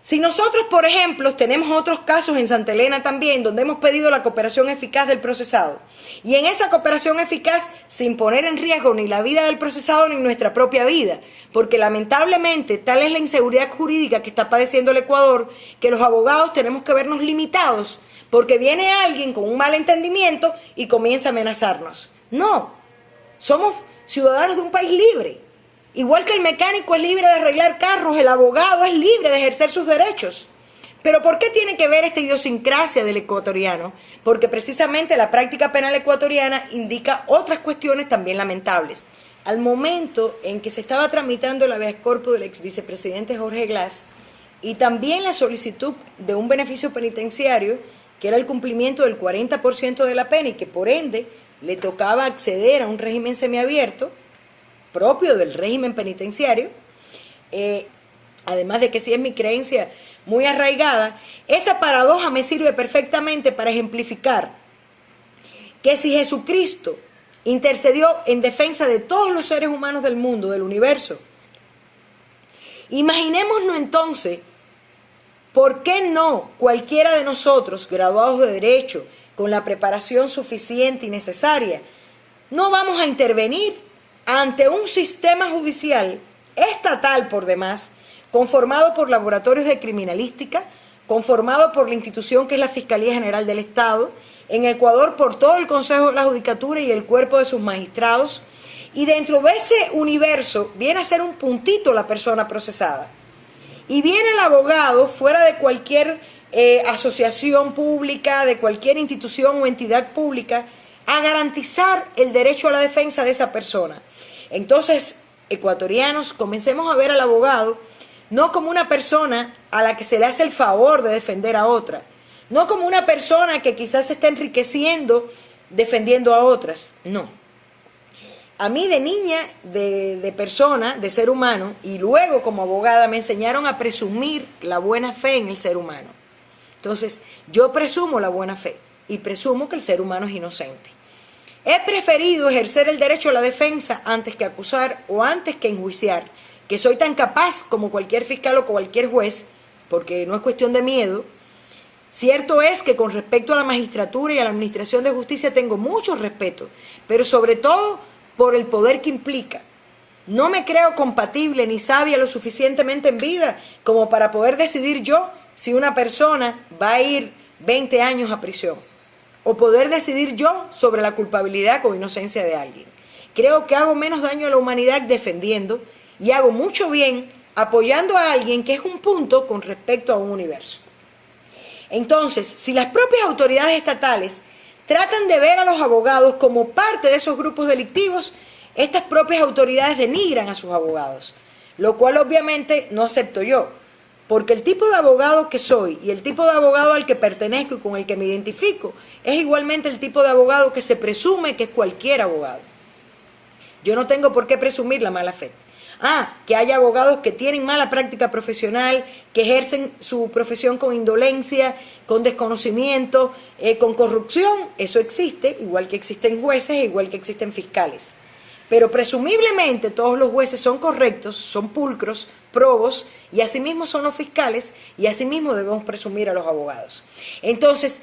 si nosotros, por ejemplo, tenemos otros casos en Santa Elena también, donde hemos pedido la cooperación eficaz del procesado, y en esa cooperación eficaz, sin poner en riesgo ni la vida del procesado ni nuestra propia vida, porque lamentablemente tal es la inseguridad jurídica que está padeciendo el Ecuador, que los abogados tenemos que vernos limitados, porque viene alguien con un mal entendimiento y comienza a amenazarnos. No, somos ciudadanos de un país libre. Igual que el mecánico es libre de arreglar carros, el abogado es libre de ejercer sus derechos. Pero ¿por qué tiene que ver esta idiosincrasia del ecuatoriano? Porque precisamente la práctica penal ecuatoriana indica otras cuestiones también lamentables. Al momento en que se estaba tramitando el habeas corpus del ex vicepresidente Jorge Glass y también la solicitud de un beneficio penitenciario, que era el cumplimiento del 40% de la pena y que por ende le tocaba acceder a un régimen semiabierto propio del régimen penitenciario, además de que sí es mi creencia muy arraigada, esa paradoja me sirve perfectamente para ejemplificar que si Jesucristo intercedió en defensa de todos los seres humanos del mundo, del universo, imaginémonos entonces, ¿por qué no cualquiera de nosotros, graduados de Derecho, con la preparación suficiente y necesaria, no vamos a intervenir ante un sistema judicial estatal por demás, conformado por laboratorios de criminalística, conformado por la institución que es la Fiscalía General del Estado, en Ecuador por todo el Consejo de la Judicatura y el cuerpo de sus magistrados, y dentro de ese universo viene a ser un puntito la persona procesada. Y viene el abogado fuera de cualquier asociación pública, de cualquier institución o entidad pública, a garantizar el derecho a la defensa de esa persona. Entonces, ecuatorianos, comencemos a ver al abogado no como una persona a la que se le hace el favor de defender a otra, no como una persona que quizás se está enriqueciendo defendiendo a otras, no. A mí de niña, de persona, de ser humano, y luego como abogada me enseñaron a presumir la buena fe en el ser humano. Entonces, yo presumo la buena fe y presumo que el ser humano es inocente. He preferido ejercer el derecho a la defensa antes que acusar o antes que enjuiciar, que soy tan capaz como cualquier fiscal o cualquier juez, porque no es cuestión de miedo. Cierto es que con respecto a la magistratura y a la administración de justicia tengo mucho respeto, pero sobre todo por el poder que implica. No me creo compatible ni sabia lo suficientemente en vida como para poder decidir yo si una persona va a ir 20 años a prisión, o poder decidir yo sobre la culpabilidad o inocencia de alguien. Creo que hago menos daño a la humanidad defendiendo y hago mucho bien apoyando a alguien que es un punto con respecto a un universo. Entonces, si las propias autoridades estatales tratan de ver a los abogados como parte de esos grupos delictivos, estas propias autoridades denigran a sus abogados, lo cual obviamente no acepto yo, porque el tipo de abogado que soy y el tipo de abogado al que pertenezco y con el que me identifico es igualmente el tipo de abogado que se presume que es cualquier abogado. Yo no tengo por qué presumir la mala fe. Que hay abogados que tienen mala práctica profesional, que ejercen su profesión con indolencia, con desconocimiento, con corrupción, eso existe, igual que existen jueces, igual que existen fiscales. Pero presumiblemente todos los jueces son correctos, son pulcros, probos, y asimismo son los fiscales, y asimismo debemos presumir a los abogados. Entonces,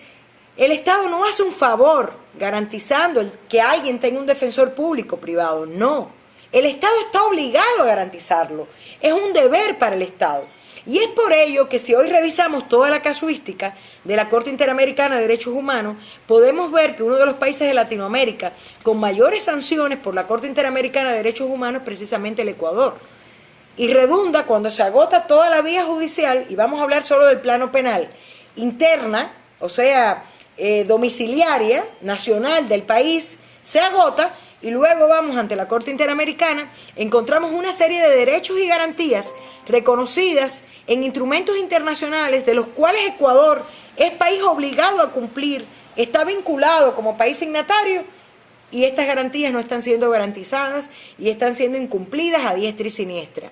el Estado no hace un favor garantizando que alguien tenga un defensor público privado, no. El Estado está obligado a garantizarlo, es un deber para el Estado. Y es por ello que si hoy revisamos toda la casuística de la Corte Interamericana de Derechos Humanos, podemos ver que uno de los países de Latinoamérica con mayores sanciones por la Corte Interamericana de Derechos Humanos es precisamente el Ecuador. Y redunda cuando se agota toda la vía judicial, y vamos a hablar solo del plano penal, interna, o sea, domiciliaria, nacional del país, se agota. Y luego vamos ante la Corte Interamericana, encontramos una serie de derechos y garantías reconocidas en instrumentos internacionales de los cuales Ecuador es país obligado a cumplir, está vinculado como país signatario, y estas garantías no están siendo garantizadas y están siendo incumplidas a diestra y siniestra.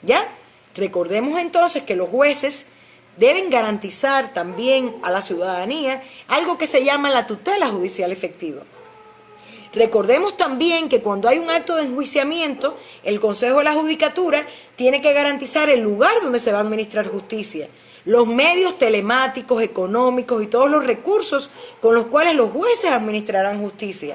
¿Ya? Recordemos entonces que los jueces deben garantizar también a la ciudadanía algo que se llama la tutela judicial efectiva. Recordemos también que cuando hay un acto de enjuiciamiento, el Consejo de la Judicatura tiene que garantizar el lugar donde se va a administrar justicia, los medios telemáticos, económicos y todos los recursos con los cuales los jueces administrarán justicia.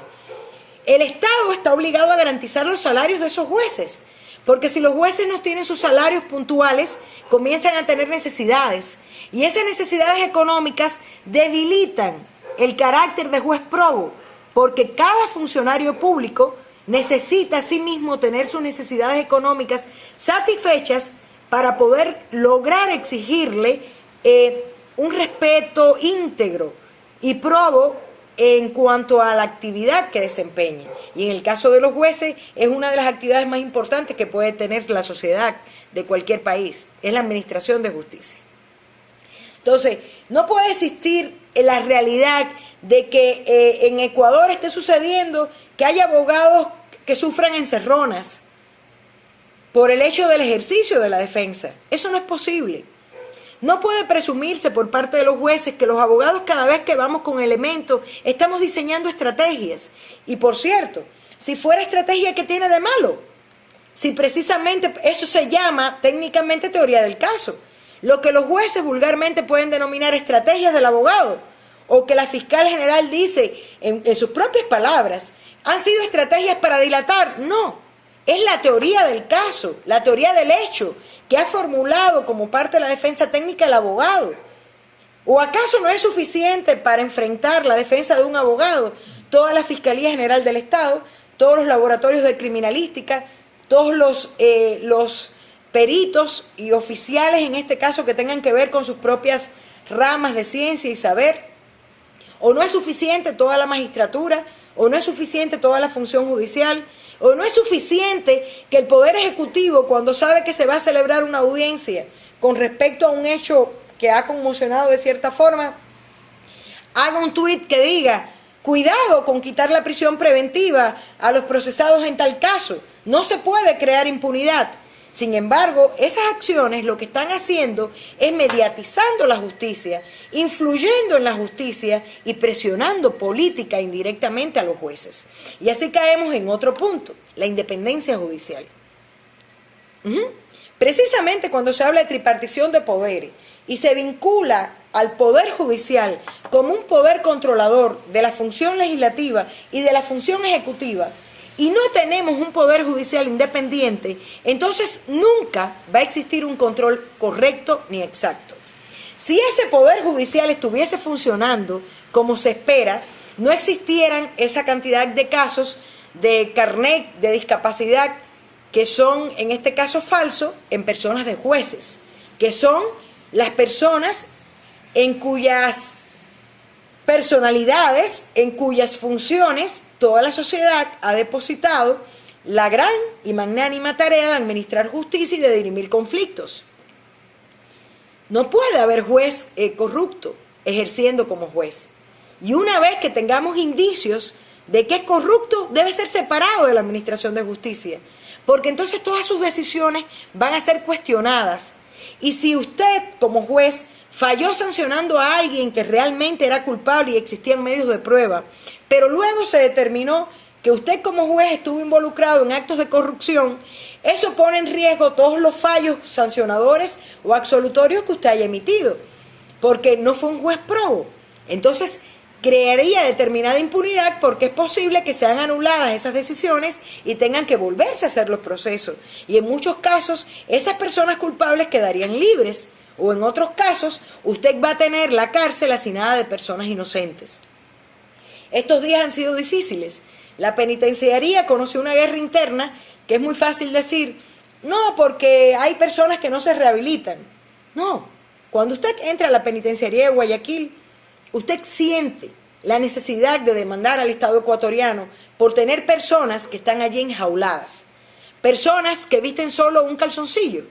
El Estado está obligado a garantizar los salarios de esos jueces, porque si los jueces no tienen sus salarios puntuales, comienzan a tener necesidades, y esas necesidades económicas debilitan el carácter de juez probo, porque cada funcionario público necesita a sí mismo tener sus necesidades económicas satisfechas para poder lograr exigirle un respeto íntegro y probo en cuanto a la actividad que desempeñe. Y en el caso de los jueces es una de las actividades más importantes que puede tener la sociedad de cualquier país, es la administración de justicia. Entonces, no puede existir la realidad de que en Ecuador esté sucediendo que haya abogados que sufran encerronas por el hecho del ejercicio de la defensa. Eso no es posible. No puede presumirse por parte de los jueces que los abogados, cada vez que vamos con elementos, estamos diseñando estrategias. Y por cierto, si fuera estrategia, ¿qué tiene de malo? Si precisamente eso se llama técnicamente teoría del caso, lo que los jueces vulgarmente pueden denominar estrategias del abogado, o que la fiscal general dice en sus propias palabras, han sido estrategias para dilatar. No, es la teoría del caso, la teoría del hecho, que ha formulado como parte de la defensa técnica el abogado. ¿O acaso no es suficiente para enfrentar la defensa de un abogado toda la Fiscalía General del Estado, todos los laboratorios de criminalística, todos los peritos y oficiales, en este caso, que tengan que ver con sus propias ramas de ciencia y saber? ¿O no es suficiente toda la magistratura? ¿O no es suficiente toda la función judicial? ¿O no es suficiente que el Poder Ejecutivo, cuando sabe que se va a celebrar una audiencia con respecto a un hecho que ha conmocionado de cierta forma, haga un tuit que diga: cuidado con quitar la prisión preventiva a los procesados en tal caso, no se puede crear impunidad? Sin embargo, esas acciones lo que están haciendo es mediatizando la justicia, influyendo en la justicia y presionando política indirectamente a los jueces. Y así caemos en otro punto, la independencia judicial. Precisamente cuando se habla de tripartición de poderes y se vincula al Poder Judicial como un poder controlador de la función legislativa y de la función ejecutiva, y no tenemos un Poder Judicial independiente, entonces nunca va a existir un control correcto ni exacto. Si ese Poder Judicial estuviese funcionando como se espera, no existieran esa cantidad de casos de carnet de discapacidad que son, en este caso, falsos en personas de jueces, que son las personas en cuyas personalidades, en cuyas funciones toda la sociedad ha depositado la gran y magnánima tarea de administrar justicia y de dirimir conflictos. No puede haber juez corrupto ejerciendo como juez. Y una vez que tengamos indicios de que es corrupto, debe ser separado de la administración de justicia, porque entonces todas sus decisiones van a ser cuestionadas. Y si usted, como juez, falló sancionando a alguien que realmente era culpable y existían medios de prueba, pero luego se determinó que usted como juez estuvo involucrado en actos de corrupción, eso pone en riesgo todos los fallos sancionadores o absolutorios que usted haya emitido, porque no fue un juez probo. Entonces, crearía determinada impunidad, porque es posible que sean anuladas esas decisiones y tengan que volverse a hacer los procesos. Y en muchos casos, esas personas culpables quedarían libres, o en otros casos, usted va a tener la cárcel hacinada de personas inocentes. Estos días han sido difíciles. La penitenciaría conoció una guerra interna que es muy fácil decir, no, porque hay personas que no se rehabilitan. No, cuando usted entra a la penitenciaría de Guayaquil, usted siente la necesidad de demandar al Estado ecuatoriano por tener personas que están allí enjauladas, personas que visten solo un calzoncillo,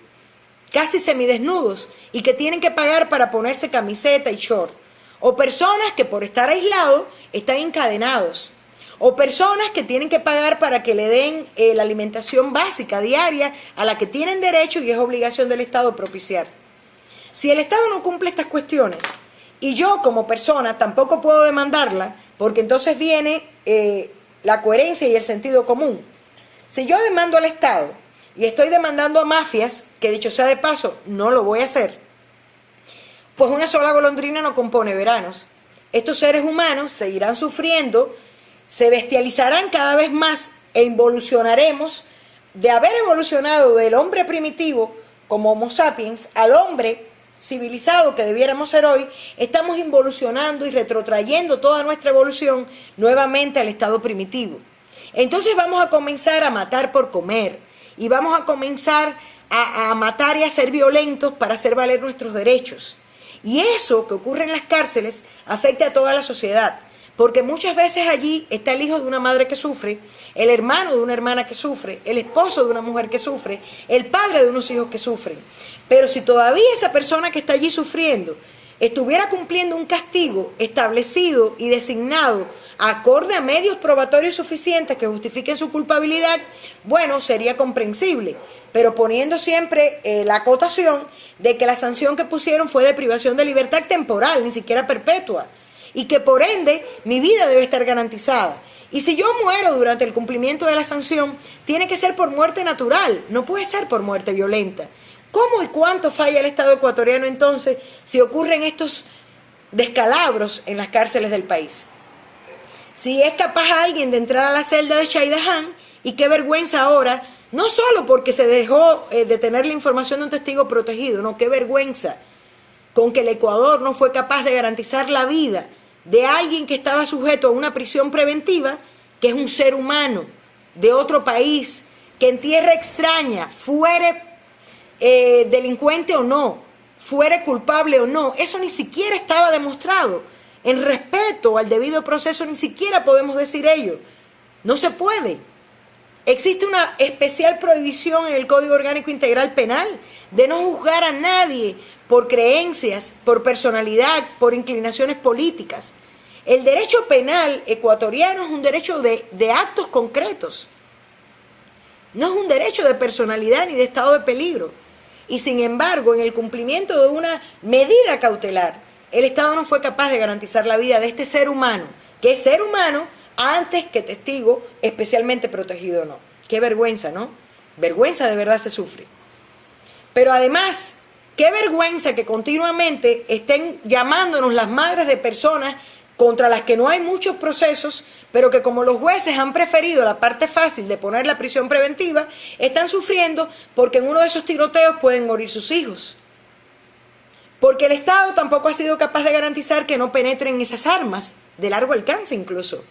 casi semidesnudos, y que tienen que pagar para ponerse camiseta y short, o personas que por estar aislados están encadenados, o personas que tienen que pagar para que le den la alimentación básica diaria a la que tienen derecho y es obligación del Estado propiciar. Si el Estado no cumple estas cuestiones, y yo como persona tampoco puedo demandarla, porque entonces viene la coherencia y el sentido común. Si yo demando al Estado y estoy demandando a mafias, que dicho sea de paso, no lo voy a hacer, pues una sola golondrina no compone veranos. Estos seres humanos seguirán sufriendo, se bestializarán cada vez más e involucionaremos de haber evolucionado del hombre primitivo como Homo sapiens al hombre civilizado que debiéramos ser hoy. Estamos involucionando y retrotrayendo toda nuestra evolución nuevamente al estado primitivo. Entonces vamos a comenzar a matar por comer y vamos a comenzar a matar y a ser violentos para hacer valer nuestros derechos. Y eso que ocurre en las cárceles afecta a toda la sociedad, porque muchas veces allí está el hijo de una madre que sufre, el hermano de una hermana que sufre, el esposo de una mujer que sufre, el padre de unos hijos que sufren. Pero si todavía esa persona que está allí sufriendo estuviera cumpliendo un castigo establecido y designado acorde a medios probatorios suficientes que justifiquen su culpabilidad, bueno, sería comprensible, pero poniendo siempre la acotación de que la sanción que pusieron fue de privación de libertad temporal, ni siquiera perpetua, y que por ende mi vida debe estar garantizada. Y si yo muero durante el cumplimiento de la sanción, tiene que ser por muerte natural, no puede ser por muerte violenta. ¿Cómo y cuánto falla el Estado ecuatoriano entonces si ocurren estos descalabros en las cárceles del país. Si es capaz alguien de entrar a la celda de Chaidahan, y qué vergüenza ahora, no solo porque se dejó de tener la información de un testigo protegido, no, qué vergüenza con que el Ecuador no fue capaz de garantizar la vida de alguien que estaba sujeto a una prisión preventiva, que es un ser humano de otro país, que en tierra extraña, fuere delincuente o no, fuere culpable o no, eso ni siquiera estaba demostrado. En respeto al debido proceso ni siquiera podemos decir ello. No se puede. Existe una especial prohibición en el Código Orgánico Integral Penal de no juzgar a nadie por creencias, por personalidad, por inclinaciones políticas. El derecho penal ecuatoriano es un derecho de actos concretos. No es un derecho de personalidad ni de estado de peligro. Y sin embargo, en el cumplimiento de una medida cautelar, el Estado no fue capaz de garantizar la vida de este ser humano, que es ser humano antes que testigo especialmente protegido o no. Qué vergüenza, ¿no? Vergüenza de verdad se sufre. Pero además, qué vergüenza que continuamente estén llamándonos las madres de personas contra las que no hay muchos procesos, pero que como los jueces han preferido la parte fácil de poner la prisión preventiva, están sufriendo porque en uno de esos tiroteos pueden morir sus hijos. Porque el Estado tampoco ha sido capaz de garantizar que no penetren esas armas, de largo alcance incluso,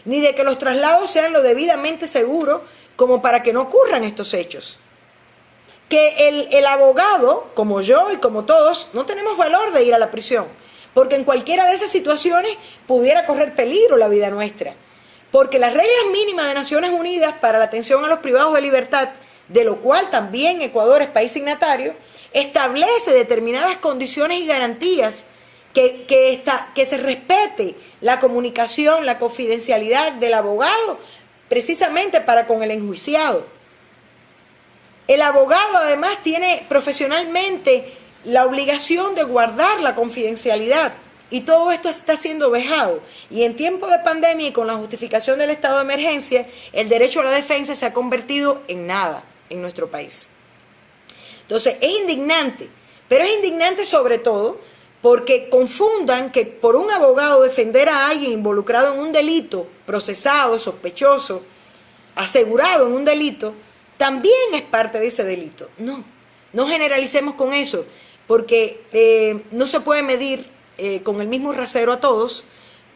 ni de que los traslados sean lo debidamente seguros como para que no ocurran estos hechos. Que el abogado, como yo y como todos, no tenemos valor de ir a la prisión, porque en cualquiera de esas situaciones pudiera correr peligro la vida nuestra. Porque las reglas mínimas de Naciones Unidas para la atención a los privados de libertad, de lo cual también Ecuador es país signatario, establece determinadas condiciones y garantías que se respete la comunicación, la confidencialidad del abogado, precisamente para con el enjuiciado. El abogado además tiene profesionalmente la obligación de guardar la confidencialidad, y todo esto está siendo vejado. Y en tiempo de pandemia y con la justificación del estado de emergencia, el derecho a la defensa se ha convertido en nada en nuestro país. Entonces es indignante, pero es indignante sobre todo porque confundan que por un abogado defender a alguien involucrado en un delito, procesado, sospechoso, asegurado en un delito, también es parte de ese delito. No, no generalicemos con eso, porque no se puede medir con el mismo rasero a todos,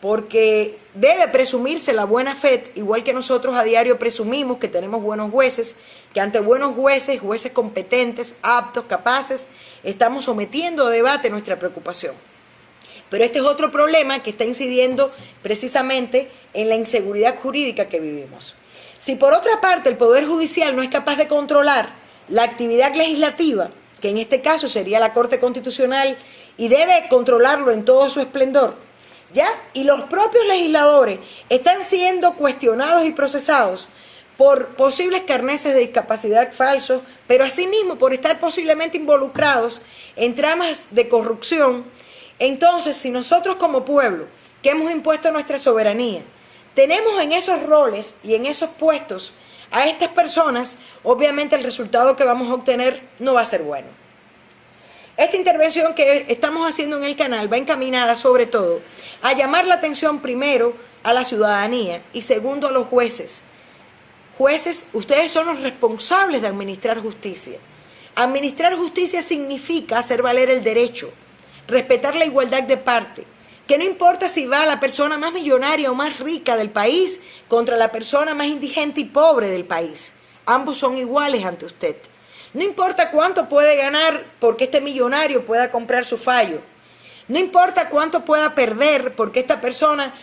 porque debe presumirse la buena fe, igual que nosotros a diario presumimos que tenemos buenos jueces, que ante buenos jueces, jueces competentes, aptos, capaces, estamos sometiendo a debate nuestra preocupación. Pero este es otro problema que está incidiendo precisamente en la inseguridad jurídica que vivimos. Si por otra parte el Poder Judicial no es capaz de controlar la actividad legislativa, que en este caso sería la Corte Constitucional, y debe controlarlo en todo su esplendor, ¿ya? Y los propios legisladores están siendo cuestionados y procesados por posibles carneses de discapacidad falsos, pero asimismo por estar posiblemente involucrados en tramas de corrupción. Entonces, si nosotros como pueblo, que hemos impuesto nuestra soberanía, tenemos en esos roles y en esos puestos a estas personas, obviamente el resultado que vamos a obtener no va a ser bueno. Esta intervención que estamos haciendo en el canal va encaminada sobre todo a llamar la atención primero a la ciudadanía y segundo a los jueces. Jueces, ustedes son los responsables de administrar justicia. Administrar justicia significa hacer valer el derecho, respetar la igualdad de parte, que no importa si va la persona más millonaria o más rica del país contra la persona más indigente y pobre del país. Ambos son iguales ante usted. No importa cuánto puede ganar porque este millonario pueda comprar su fallo. No importa cuánto pueda perder porque esta persona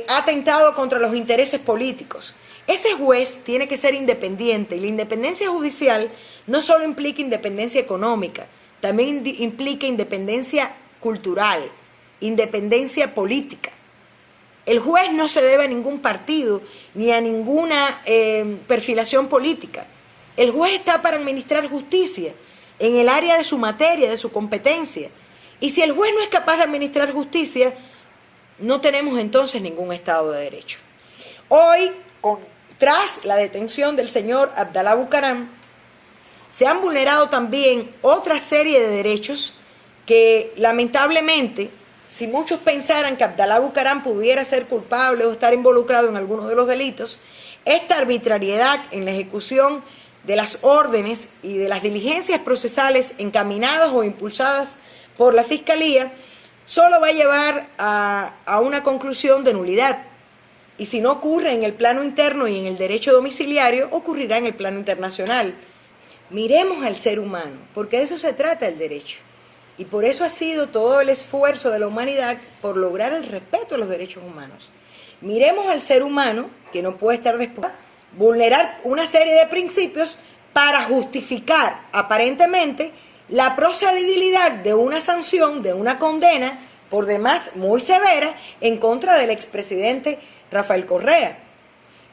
ha atentado contra los intereses políticos. Ese juez tiene que ser independiente, y la independencia judicial no solo implica independencia económica, también implica independencia cultural, independencia política. El juez no se debe a ningún partido ni a ninguna perfilación política. El juez está para administrar justicia en el área de su materia, de su competencia. Y si el juez no es capaz de administrar justicia, no tenemos entonces ningún Estado de Derecho. Hoy, tras la detención del señor Abdalá Bucaram, se han vulnerado también otra serie de derechos que lamentablemente si muchos pensaran que Abdalá Bucaram pudiera ser culpable o estar involucrado en alguno de los delitos, esta arbitrariedad en la ejecución de las órdenes y de las diligencias procesales encaminadas o impulsadas por la Fiscalía solo va a llevar a una conclusión de nulidad. Y si no ocurre en el plano interno y en el derecho domiciliario, ocurrirá en el plano internacional. Miremos al ser humano, porque de eso se trata el derecho. Y por eso ha sido todo el esfuerzo de la humanidad por lograr el respeto a los derechos humanos. Miremos al ser humano, que no puede estar dispuesto a vulnerar una serie de principios para justificar aparentemente la procedibilidad de una sanción, de una condena, por demás muy severa, en contra del expresidente Rafael Correa.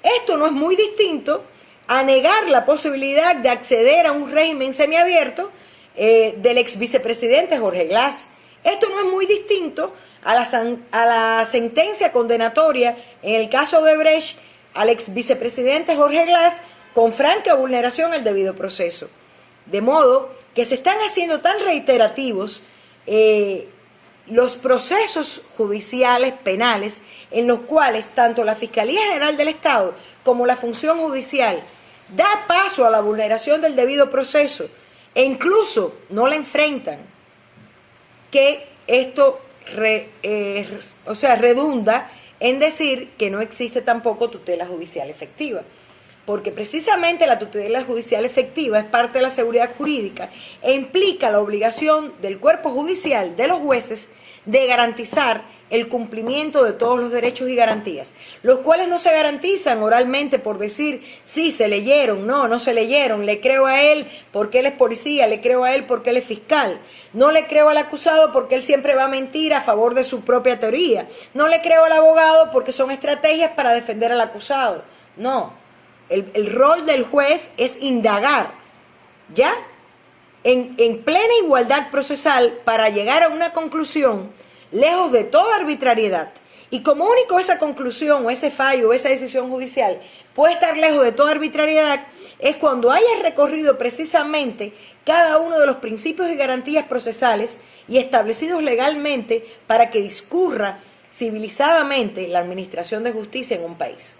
Esto no es muy distinto a negar la posibilidad de acceder a un régimen semiabierto del ex vicepresidente Jorge Glass. Esto no es muy distinto a la sentencia condenatoria en el caso de Brecht al ex vicepresidente Jorge Glass con franca vulneración al debido proceso. De modo que se están haciendo tan reiterativos los procesos judiciales penales en los cuales tanto la Fiscalía General del Estado como la función judicial da paso a la vulneración del debido proceso e incluso no la enfrentan, que esto redunda en decir que no existe tampoco tutela judicial efectiva, porque precisamente la tutela judicial efectiva es parte de la seguridad jurídica e implica la obligación del cuerpo judicial, de los jueces, de garantizar el cumplimiento de todos los derechos y garantías, los cuales no se garantizan oralmente por decir, sí, se leyeron, no se leyeron, le creo a él porque él es policía, le creo a él porque él es fiscal, no le creo al acusado porque él siempre va a mentir a favor de su propia teoría, no le creo al abogado porque son estrategias para defender al acusado. No, el rol del juez es indagar, ¿ya? En plena igualdad procesal para llegar a una conclusión lejos de toda arbitrariedad. Y como único esa conclusión o ese fallo o esa decisión judicial puede estar lejos de toda arbitrariedad es cuando hayas recorrido precisamente cada uno de los principios y garantías procesales y establecidos legalmente para que discurra civilizadamente la administración de justicia en un país.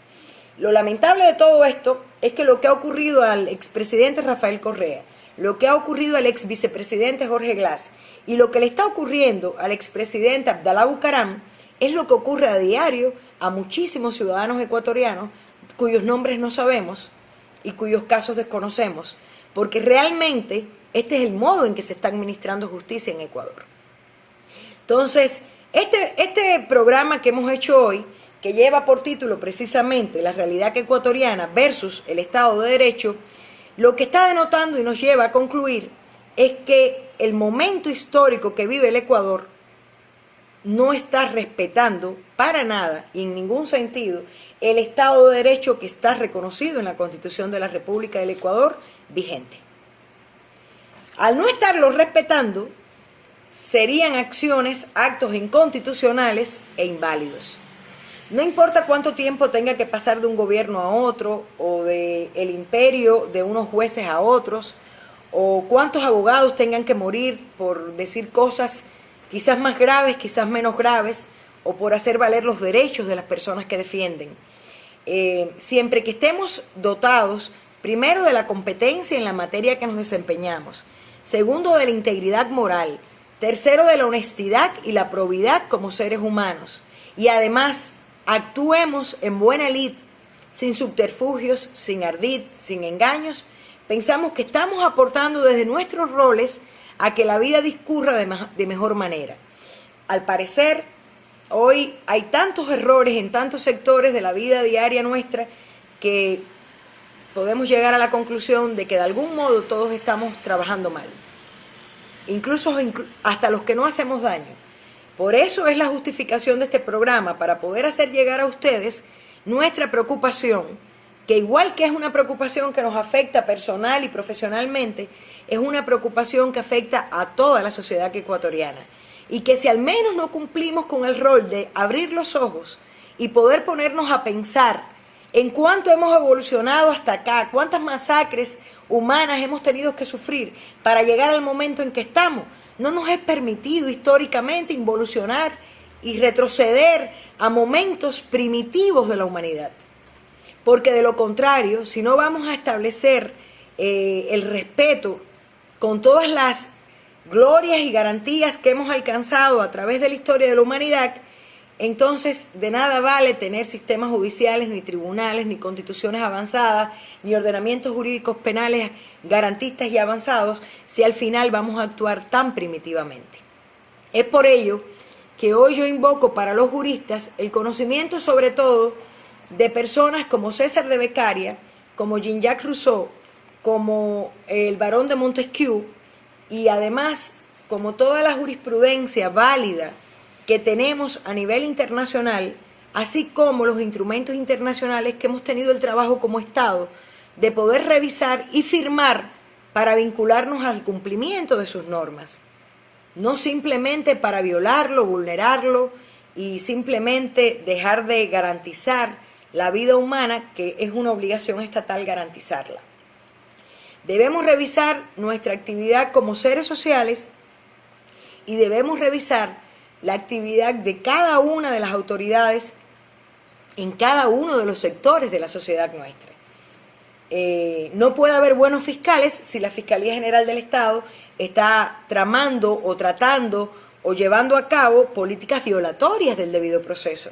Lo lamentable de todo esto es que lo que ha ocurrido al expresidente Rafael Correa, lo que ha ocurrido al ex vicepresidente Jorge Glass y lo que le está ocurriendo al expresidente Abdalá Bucaram es lo que ocurre a diario a muchísimos ciudadanos ecuatorianos cuyos nombres no sabemos y cuyos casos desconocemos, porque realmente este es el modo en que se está administrando justicia en Ecuador. Entonces, este programa que hemos hecho hoy, que lleva por título precisamente la realidad ecuatoriana versus el Estado de Derecho, lo que está denotando y nos lleva a concluir es que el momento histórico que vive el Ecuador no está respetando para nada y en ningún sentido el Estado de Derecho que está reconocido en la Constitución de la República del Ecuador vigente. Al no estarlo respetando, serían actos inconstitucionales e inválidos. No importa cuánto tiempo tenga que pasar de un gobierno a otro o del imperio de unos jueces a otros, o cuántos abogados tengan que morir por decir cosas quizás más graves, quizás menos graves, o por hacer valer los derechos de las personas que defienden. Siempre que estemos dotados, primero, de la competencia en la materia que nos desempeñamos, segundo, de la integridad moral, tercero, de la honestidad y la probidad como seres humanos, y además actuemos en buena lid, sin subterfugios, sin ardid, sin engaños, pensamos que estamos aportando desde nuestros roles a que la vida discurra de mejor manera. Al parecer, hoy hay tantos errores en tantos sectores de la vida diaria nuestra que podemos llegar a la conclusión de que de algún modo todos estamos trabajando mal. Incluso hasta los que no hacemos daño. Por eso es la justificación de este programa, para poder hacer llegar a ustedes nuestra preocupación, que igual que es una preocupación que nos afecta personal y profesionalmente, es una preocupación que afecta a toda la sociedad ecuatoriana. Y que si al menos no cumplimos con el rol de abrir los ojos y poder ponernos a pensar en cuánto hemos evolucionado hasta acá, cuántas masacres humanas hemos tenido que sufrir para llegar al momento en que estamos, No nos es permitido históricamente involucionar y retroceder a momentos primitivos de la humanidad. Porque de lo contrario, si no vamos a establecer el respeto con todas las glorias y garantías que hemos alcanzado a través de la historia de la humanidad, entonces de nada vale tener sistemas judiciales, ni tribunales, ni constituciones avanzadas, ni ordenamientos jurídicos penales garantistas y avanzados, si al final vamos a actuar tan primitivamente. Es por ello que hoy yo invoco para los juristas el conocimiento sobre todo de personas como César de Beccaria, como Jean-Jacques Rousseau, como el barón de Montesquieu, y además como toda la jurisprudencia válida que tenemos a nivel internacional, así como los instrumentos internacionales que hemos tenido el trabajo como Estado de poder revisar y firmar para vincularnos al cumplimiento de sus normas, no simplemente para violarlo, vulnerarlo y simplemente dejar de garantizar la vida humana, que es una obligación estatal garantizarla. Debemos revisar nuestra actividad como seres sociales y debemos revisar la actividad de cada una de las autoridades en cada uno de los sectores de la sociedad nuestra. No puede haber buenos fiscales si la Fiscalía General del Estado está tramando o tratando o llevando a cabo políticas violatorias del debido proceso.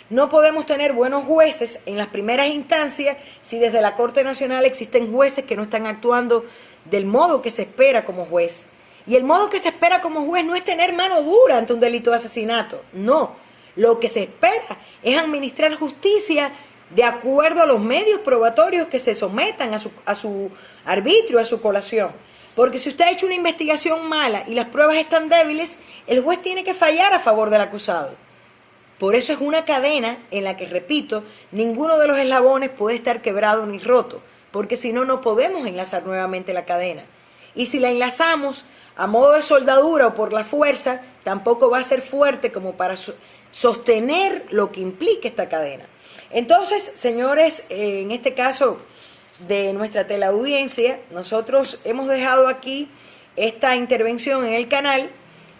No podemos tener buenos jueces en las primeras instancias si desde la Corte Nacional existen jueces que no están actuando del modo que se espera como juez. Y el modo que se espera como juez no es tener mano dura ante un delito de asesinato, no. Lo que se espera es administrar justicia de acuerdo a los medios probatorios que se sometan a su arbitrio, a su colación. Porque si usted ha hecho una investigación mala y las pruebas están débiles, el juez tiene que fallar a favor del acusado. Por eso es una cadena en la que, repito, ninguno de los eslabones puede estar quebrado ni roto, porque si no, no podemos enlazar nuevamente la cadena. Y si la enlazamos a modo de soldadura o por la fuerza, tampoco va a ser fuerte como para sostener lo que implica esta cadena. Entonces, señores, en este caso de nuestra teleaudiencia, nosotros hemos dejado aquí esta intervención en el canal,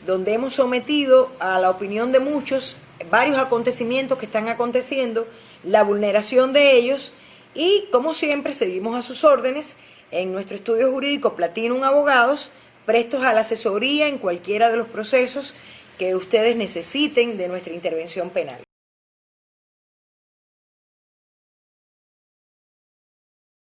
donde hemos sometido a la opinión de muchos varios acontecimientos que están aconteciendo, la vulneración de ellos, y como siempre seguimos a sus órdenes en nuestro estudio jurídico Platinum Abogados, prestos a la asesoría en cualquiera de los procesos que ustedes necesiten de nuestra intervención penal.